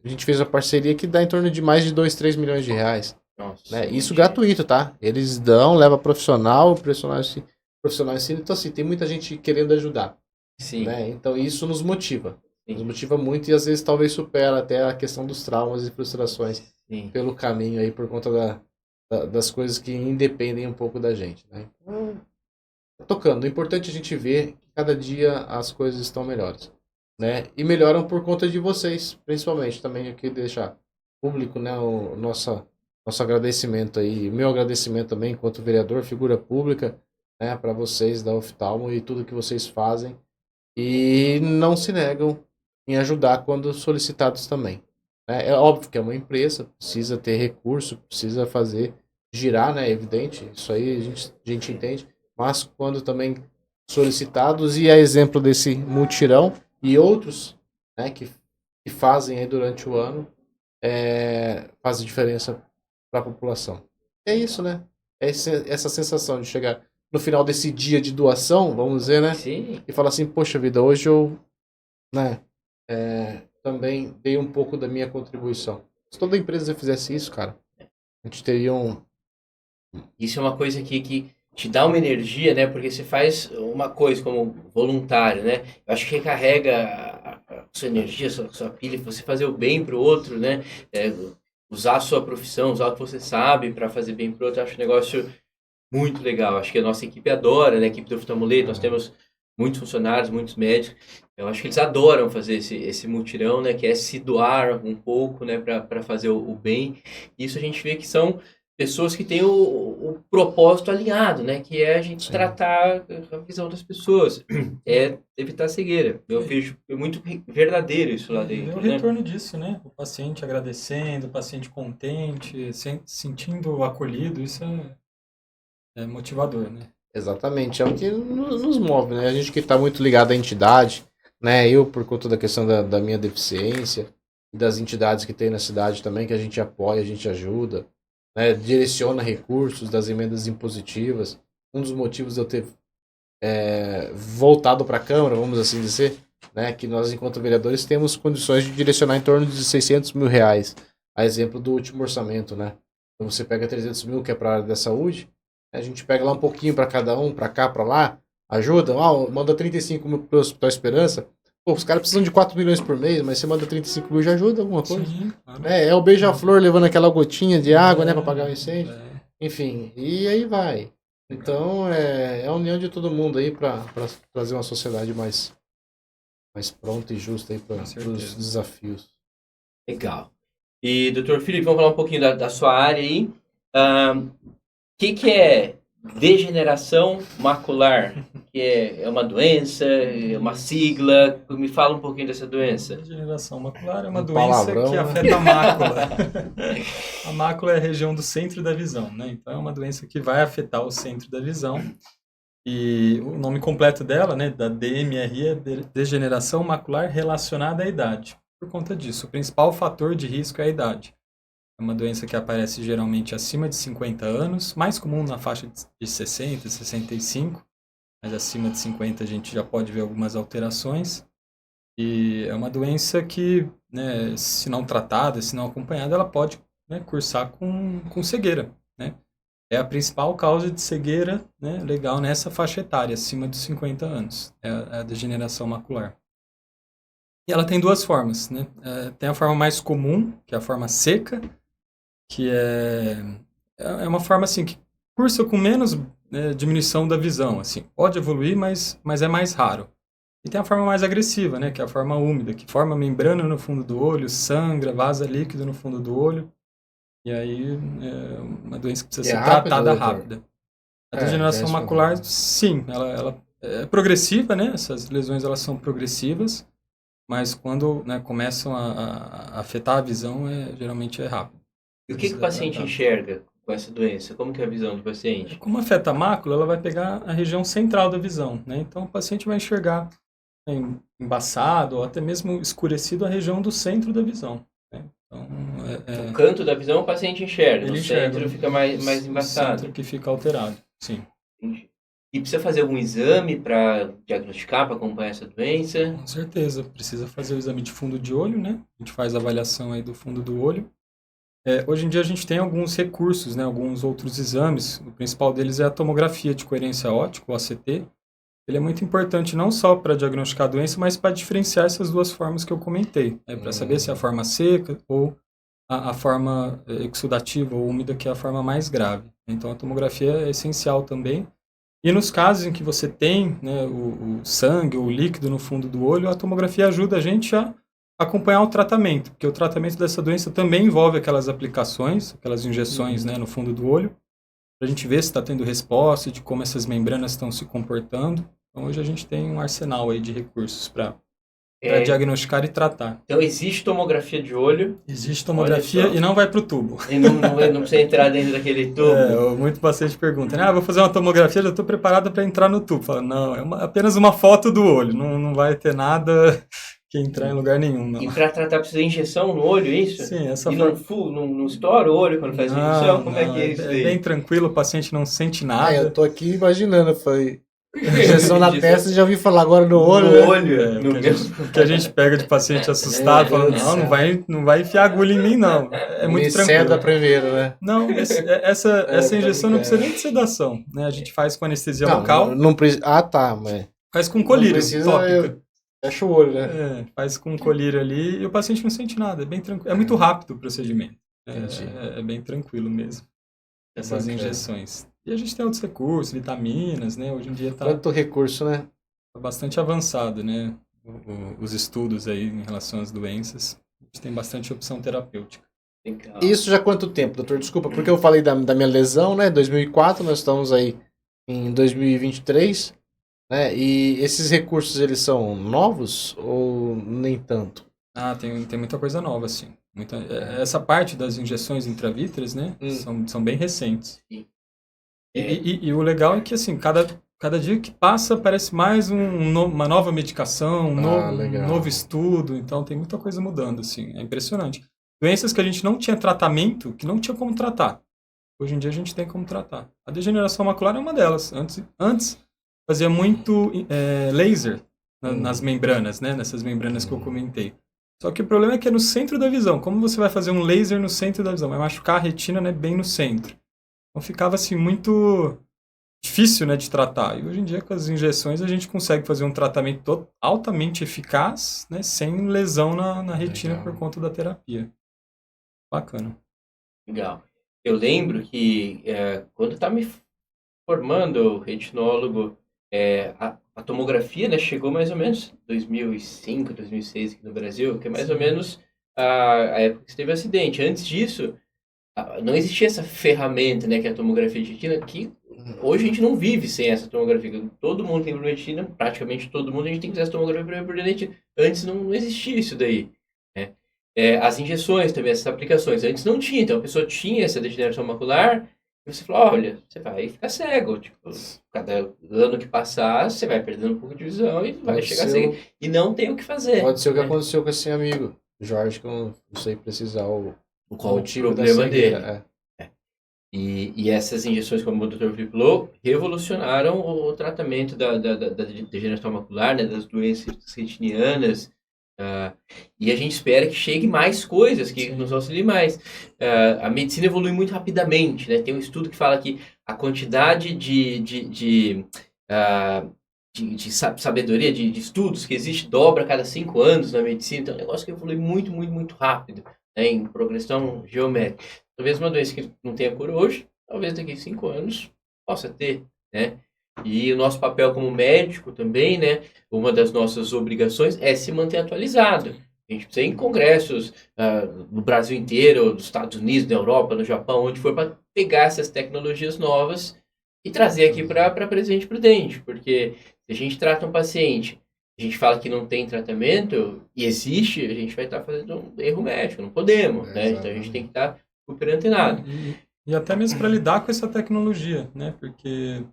A gente fez uma parceria que dá em torno de mais de 2, 3 milhões de reais. Nossa, Né? Isso gratuito, tá? Eles dão, leva profissional ensina. Então, assim, tem muita gente querendo ajudar. Sim. Né? Então, isso nos motiva. Sim. Nos motiva muito e às vezes talvez supera até a questão dos traumas e frustrações pelo caminho aí, por conta das coisas que independem um pouco da gente. Né? Então, tocando. O importante é a gente ver que cada dia as coisas estão melhores. Né? E melhoram por conta de vocês, principalmente. Também aqui deixar público, né, o nosso agradecimento aí, meu agradecimento também enquanto vereador, figura pública, né, para vocês da Oftalmo e tudo que vocês fazem e não se negam em ajudar quando solicitados também. Né? É óbvio que é uma empresa, precisa ter recurso, precisa fazer girar, né, é evidente, isso aí a gente entende, mas quando também solicitados e a exemplo desse mutirão e outros, né, que fazem aí durante o ano, faz diferença para a população. É isso, né? É essa sensação de chegar no final desse dia de doação, vamos dizer, né? Sim. E falar assim, poxa vida, hoje eu, né, também dei um pouco da minha contribuição. Se toda empresa fizesse isso, cara, a gente teria Isso é uma coisa que te dá uma energia, né? Porque você faz uma coisa como voluntário, né? Eu acho que recarrega a sua energia, a sua pilha, você fazer o bem pro outro, né? Usar a sua profissão, usar o que você sabe para fazer bem pro outro, eu acho um negócio muito legal. Acho que a nossa equipe adora, né? A equipe do Oftalmoleto, nós temos muitos funcionários, muitos médicos. Eu acho que eles adoram fazer esse mutirão, né? Que é se doar um pouco, né? Para fazer o bem. E isso a gente vê que são pessoas que têm o propósito alinhado, né? Que é a gente tratar a visão das pessoas, é evitar a cegueira. Eu vejo muito verdadeiro isso lá dentro, É o né? retorno disso, né? O paciente agradecendo, o paciente contente, sentindo acolhido, isso é motivador, né? Exatamente, é o que nos move, né? A gente que está muito ligado à entidade, né? Eu, por conta da questão da minha deficiência, e das entidades que tem na cidade também, que a gente apoia, a gente ajuda, né? Direciona recursos das emendas impositivas. Um dos motivos de eu ter voltado para a Câmara, vamos assim dizer, né? Que nós, enquanto vereadores, temos condições de direcionar em torno de 600 mil reais, a exemplo do último orçamento, né? Então você pega 300 mil, que é para a área da saúde, a gente pega lá um pouquinho para cada um, para cá, para lá, ajuda, manda 35 mil para o Hospital Esperança. Pô, os caras precisam de 4 milhões por mês, mas você manda 35 mil, já ajuda alguma coisa. Sim, claro. É o beija-flor levando aquela gotinha de água, né, para apagar o incêndio. Enfim, e aí vai. Então, é a união de todo mundo aí para trazer uma sociedade mais pronta e justa aí para os desafios. Legal. E, doutor Felipe, vamos falar um pouquinho da sua área aí. Que é degeneração macular? Que é uma doença, é uma sigla? Me fala um pouquinho dessa doença. Degeneração macular é uma doença que afeta a mácula. A mácula é a região do centro da visão, né? Então é uma doença que vai afetar o centro da visão. E o nome completo dela, né, da DMRI, é degeneração macular relacionada à idade. Por conta disso, o principal fator de risco é a idade. É uma doença que aparece geralmente acima de 50 anos, mais comum na faixa de 60, 65, mas acima de 50 a gente já pode ver algumas alterações. E é uma doença que, né, se não tratada, se não acompanhada, ela pode, né, cursar com cegueira, né? É a principal causa de cegueira, né, legal nessa faixa etária, acima dos 50 anos, é a degeneração macular. E ela tem duas formas, né? Tem a forma mais comum, que é a forma seca, que é uma forma assim que cursa com menos diminuição da visão, assim, pode evoluir, mas é mais raro. E tem a forma mais agressiva, né, que é a forma úmida, que forma membrana no fundo do olho, sangra, vaza líquido no fundo do olho, e aí é uma doença que precisa ser tratada rápida. A degeneração macular, sim, ela é progressiva, né, essas lesões elas são progressivas, mas quando, né, começam a afetar a visão, geralmente é rápido. E o que o paciente enxerga com essa doença? Como que é a visão do paciente? Como afeta a mácula, ela vai pegar a região central da visão, né? Então o paciente vai enxergar embaçado ou até mesmo escurecido a região do centro da visão, né? Então, o canto da visão o paciente enxerga, ele o centro fica mais embaçado. O centro que fica alterado, sim. Entendi. E precisa fazer algum exame para diagnosticar, para acompanhar essa doença? Com certeza, precisa fazer o exame de fundo de olho, né? A gente faz a avaliação aí do fundo do olho. Hoje em dia a gente tem alguns recursos, né? Alguns outros exames. O principal deles é a tomografia de coerência óptica, o ACT. Ele é muito importante não só para diagnosticar a doença, mas para diferenciar essas duas formas que eu comentei. Para saber se é a forma seca ou a forma exudativa ou úmida, que é a forma mais grave. Então a tomografia é essencial também. E nos casos em que você tem, né, o sangue ou o líquido no fundo do olho, a tomografia ajuda a gente a acompanhar o tratamento, porque o tratamento dessa doença também envolve aquelas aplicações, aquelas injeções, né, no fundo do olho, para a gente ver se está tendo resposta, de como essas membranas estão se comportando. Então hoje a gente tem um arsenal aí de recursos para diagnosticar e tratar. Então existe tomografia de olho? Existe tomografia e não vai para o tubo. E não precisa entrar dentro daquele tubo? Muito paciente pergunta, né? Vou fazer uma tomografia, já estou preparado para entrar no tubo. Fala, não, apenas uma foto do olho, não vai ter nada que entrar em lugar nenhum, não. E para tratar precisa de injeção no olho, é isso? Sim, essa e não estoura o olho quando faz a injeção? Como é que é isso aí? É bem tranquilo, o paciente não sente nada. Eu tô aqui imaginando, foi injeção na testa, já ouvi falar agora no olho. No olho, o que a gente pega de paciente assustado, falando, não vai enfiar agulha em mim, não. É muito tranquilo. Seda primeiro, né? Não, essa injeção não precisa nem de sedação, né? A gente faz com anestesia local. Não precisa. Ah, tá, mas faz com colírio tópica. Fecha o olho, né? Faz com colírio ali e o paciente não sente nada, é bem tranquilo. É muito rápido o procedimento. É bem tranquilo mesmo. Essas injeções. E a gente tem outros recursos, vitaminas, né? Hoje em dia está... Tanto recurso, né? Tá bastante avançado, né? Os estudos aí em relação às doenças. A gente tem bastante opção terapêutica. Legal. Isso já há quanto tempo, doutor? Desculpa, porque eu falei da minha lesão, né? 2004, nós estamos aí em 2023, né? E esses recursos, eles são novos ou nem tanto? Tem muita coisa nova, assim. Essa parte das injeções intravítreas, né, são bem recentes. Sim. E o legal é que, assim, cada dia que passa parece mais uma nova medicação, um Legal. novo estudo, então tem muita coisa mudando, assim, é impressionante. Doenças que a gente não tinha tratamento, que não tinha como tratar. Hoje em dia a gente tem como tratar. A degeneração macular é uma delas. Antes fazia muito laser nas membranas, né, nessas membranas que eu comentei. Só que o problema é que é no centro da visão. Como você vai fazer um laser no centro da visão? Vai machucar a retina, né, bem no centro. Então ficava assim muito difícil, né, de tratar. E hoje em dia com as injeções a gente consegue fazer um tratamento altamente eficaz, né, sem lesão na retina por conta da terapia. Bacana. Legal. Eu lembro que quando eu estava me formando retinólogo, a tomografia, né, chegou mais ou menos 2005, 2006 aqui no Brasil, que é mais ou menos a época que você teve o acidente. Antes disso, não existia essa ferramenta, né, que é a tomografia de retina, que hoje a gente não vive sem essa tomografia. Todo mundo tem problema de retina, praticamente todo mundo, a gente tem que fazer essa tomografia para ver por dentro. Antes não existia isso daí, né? As injeções também, essas aplicações, antes não tinha. Então a pessoa tinha essa degeneração macular, e você falou, olha, você vai ficar cego. Tipo, cada ano que passar, você vai perdendo um pouco de visão e vai chegar cego. E não tem o que fazer. Pode ser o que aconteceu com esse amigo, Jorge, que eu não sei precisar o Qual o motivo problema da dele. cegueira. E essas injeções, como o Dr. Felipe falou, revolucionaram o tratamento da degeneração macular, né, das doenças retinianas. E a gente espera que chegue mais coisas, que nos auxiliem mais. A medicina evolui muito rapidamente, né? Tem um estudo que fala que a quantidade de sabedoria, de estudos que existe, dobra a cada 5 anos na medicina. Então é um negócio que evolui muito, muito, muito rápido, né, em progressão geométrica. Talvez uma doença que não tenha cura hoje, talvez daqui a 5 anos possa ter, né? E o nosso papel como médico também, né? Uma das nossas obrigações é se manter atualizado. A gente precisa ir em congressos no Brasil inteiro, nos Estados Unidos, na Europa, no Japão, onde for, para pegar essas tecnologias novas e trazer aqui para Presidente Prudente. Porque se a gente trata um paciente, a gente fala que não tem tratamento e existe, a gente vai estar fazendo um erro médico, não podemos, né? Então a gente tem que estar super antenado. E até mesmo para lidar com essa tecnologia, né? Porque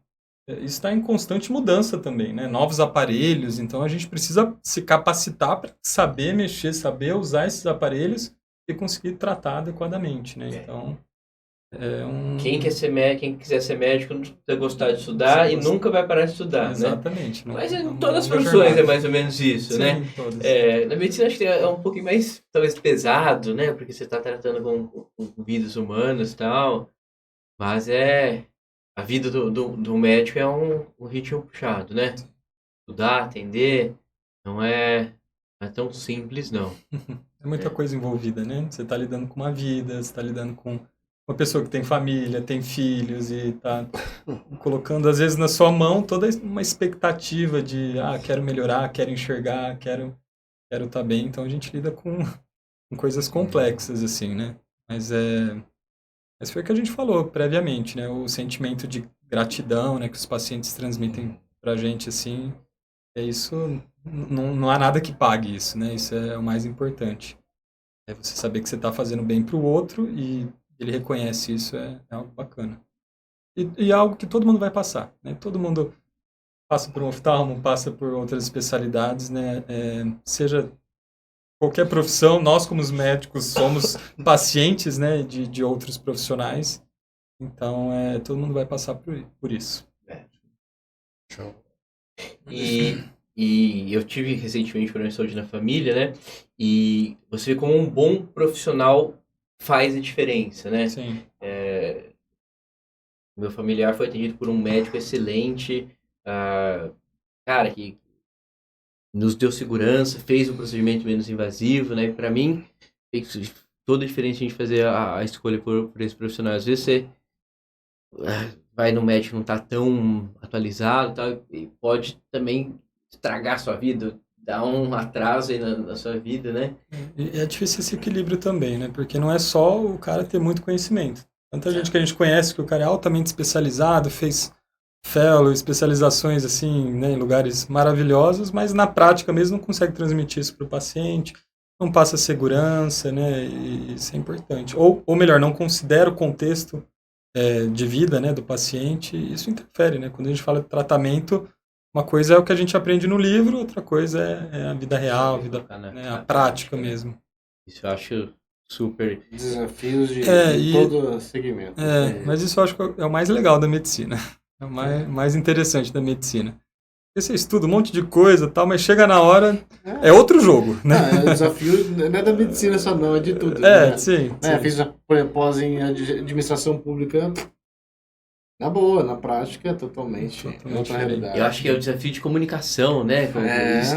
isso está em constante mudança também, né? Novos aparelhos, então a gente precisa se capacitar para saber mexer, saber usar esses aparelhos e conseguir tratar adequadamente, né? Então, Quem quiser ser médico não precisa gostar de estudar e nunca vai parar de estudar, exatamente, né? Não, Mas em todas as profissões é mais ou menos isso, né? Todas. Na medicina acho que é um pouquinho mais, talvez, pesado, né? Porque você está tratando com vidas humanas e tal. Mas a vida do médico é um ritmo puxado, né? Estudar, atender, não é tão simples, não. É muita coisa envolvida, né? Você está lidando com uma vida, você está lidando com uma pessoa que tem família, tem filhos e está colocando, às vezes, na sua mão toda uma expectativa de, quero melhorar, quero enxergar, quero estar bem. Então, a gente lida com coisas complexas, assim, né? Mas foi o que a gente falou previamente, né? O sentimento de gratidão, né, que os pacientes transmitem pra gente, assim, isso, não há nada que pague isso, né? Isso é o mais importante. É você saber que você está fazendo bem pro outro e ele reconhece isso, é algo bacana. E é algo que todo mundo vai passar, né? Todo mundo passa por um oftalmo, passa por outras especialidades, né? Seja qualquer profissão, nós como os médicos somos pacientes, né, de outros profissionais, então todo mundo vai passar por isso. Show. E eu tive recentemente problema de saúde na família, né? E você vê como um bom profissional faz a diferença, né? Sim. Meu familiar foi atendido por um médico excelente, cara, que nos deu segurança, fez um procedimento menos invasivo, né? Para mim, fez toda a diferença a gente fazer a escolha por esse profissional. Às vezes você vai no médico não tá tão atualizado, tá? E pode também estragar sua vida dá um atraso aí na sua vida, né? E é difícil esse equilíbrio também, né? Porque não é só o cara ter muito conhecimento. Tanta gente que a gente conhece que o cara é altamente especializado, fez fellow, especializações assim, né, em lugares maravilhosos, mas na prática mesmo não consegue transmitir isso para o paciente, não passa segurança, né? E isso é importante. Ou melhor, não considera o contexto de vida, né, do paciente, isso interfere, né? Quando a gente fala de tratamento, uma coisa é o que a gente aprende no livro, outra coisa é a vida real, né, a prática mesmo. Isso eu acho super... Desafios de e- todo segmento. Mas isso eu acho que é o mais legal da medicina, é o mais interessante da medicina. Porque você estuda um monte de coisa e tal, mas chega na hora, é outro jogo, né? O desafio não é da medicina só não, é de tudo. Sim. Fiz a pós em administração pública, na boa, na prática, totalmente outra realidade. Eu acho que é o desafio de comunicação, né?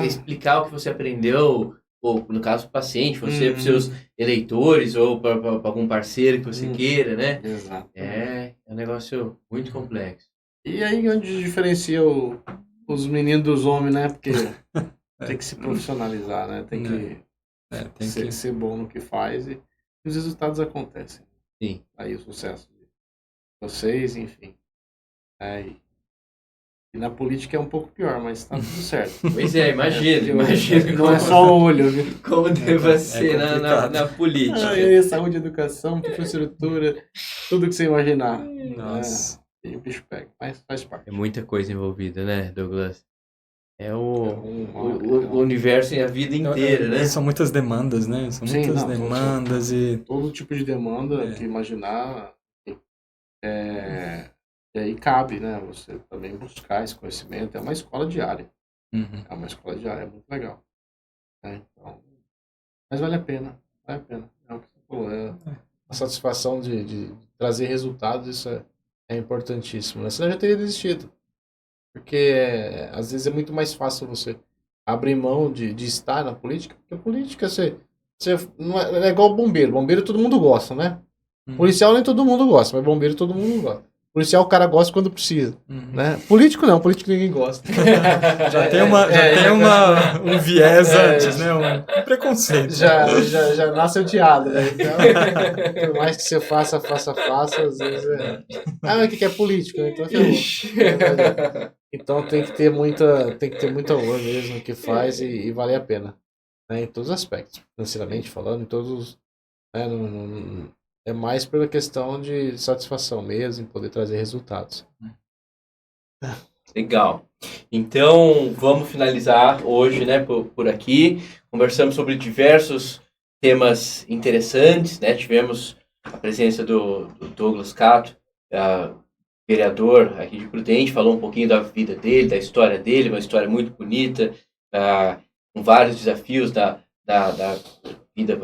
Explicar o que você aprendeu, ou no caso, para o paciente, você para os seus eleitores, ou para algum parceiro que você queira, né? Exato. É um negócio muito complexo. E aí onde diferencia os meninos dos homens, né? Porque tem que se profissionalizar, né? Tem que ser bom no que faz e os resultados acontecem. Sim. Aí o sucesso de vocês, enfim. E na política é um pouco pior, mas tá tudo certo. Pois é, imagina. Não é só o olho, viu? Como deve ser na política. Saúde, educação, infraestrutura, tudo que você imaginar. Nossa. E o bicho pega, mas faz parte. É muita coisa envolvida, né, Douglas? É o universo e a vida inteira, né? São muitas demandas, né? São muitas demandas e... Todo tipo de demanda que imaginar. E aí cabe, né? Você também buscar esse conhecimento. É uma escola diária. Uhum. É uma escola diária, é muito legal. Então, mas vale a pena. Vale a pena. É o que você falou. A satisfação de trazer resultados, isso é importantíssimo. Né? Senão eu já teria desistido. Porque às vezes é muito mais fácil você abrir mão de estar na política, porque a política você não é igual bombeiro. Bombeiro todo mundo gosta, né? Policial nem todo mundo gosta, mas bombeiro todo mundo gosta. Policial o cara gosta quando precisa, né? Político não, político ninguém gosta. Já tem um viés antes, né? Um preconceito. Já nasce odiado, né? Então, por mais que você faça, às vezes mas o que é político? Então Então tem que ter muito amor mesmo no que faz e vale a pena, né? Em todos os aspectos, financeiramente falando, em todos os, né? É mais pela questão de satisfação mesmo, em poder trazer resultados. Legal. Então, vamos finalizar hoje, né, por aqui. Conversamos sobre diversos temas interessantes, né? Tivemos a presença do Douglas Cato, vereador aqui de Prudente, falou um pouquinho da vida dele, da história dele, uma história muito bonita, com vários desafios da vida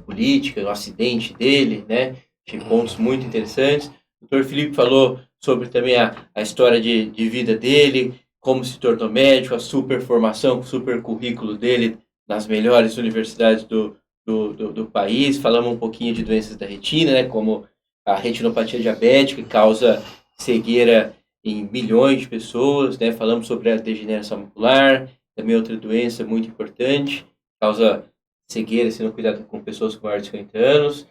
política, do acidente dele, né? Tinha pontos muito interessantes. O Dr. Felipe falou sobre também a história de vida dele, como se tornou médico, a super formação, o super currículo dele nas melhores universidades do país. Falamos um pouquinho de doenças da retina, né? Como a retinopatia diabética, que causa cegueira em milhões de pessoas, né? Falamos sobre a degeneração macular, também outra doença muito importante, causa cegueira se não cuidar com pessoas com mais de 50 anos.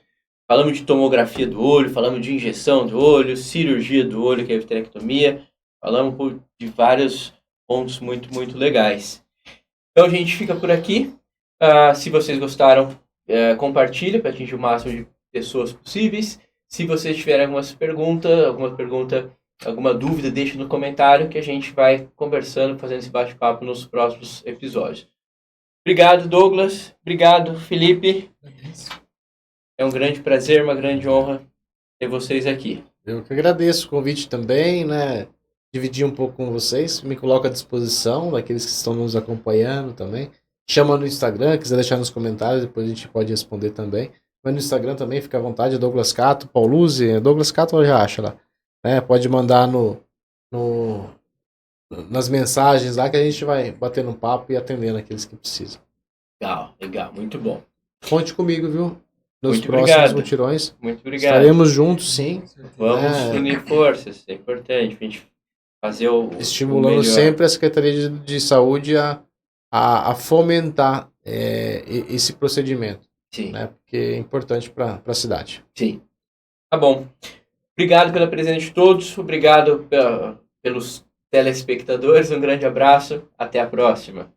Falamos de tomografia do olho, falamos de injeção do olho, cirurgia do olho, que é a vitrectomia. Falamos de vários pontos muito, muito legais. Então a gente fica por aqui. Se vocês gostaram, compartilha para atingir o máximo de pessoas possíveis. Se vocês tiverem alguma pergunta, alguma dúvida, deixe no comentário que a gente vai conversando, fazendo esse bate-papo nos próximos episódios. Obrigado, Douglas. Obrigado, Felipe. É um grande prazer, uma grande honra ter vocês aqui. Eu que agradeço o convite também, né? Dividir um pouco com vocês. Me coloco à disposição daqueles que estão nos acompanhando também. Chama no Instagram, quiser deixar nos comentários, depois a gente pode responder também. Mas no Instagram também, fica à vontade, Douglas Cato, Pauluzzi, Douglas Cato já acha lá. Né? Pode mandar nas mensagens lá que a gente vai batendo um papo e atendendo aqueles que precisam. Legal, muito bom. Conte comigo, viu? Nos muito próximos obrigado. mutirões. Muito obrigado. Estaremos juntos, sim. Vamos unir forças, é importante a gente fazer o estimulando melhor. sempre a Secretaria de Saúde a a fomentar esse procedimento, Sim, né? Porque é importante para a cidade. sim. Tá bom. Obrigado pela presença de todos, obrigado pelos telespectadores, um grande abraço, até a próxima.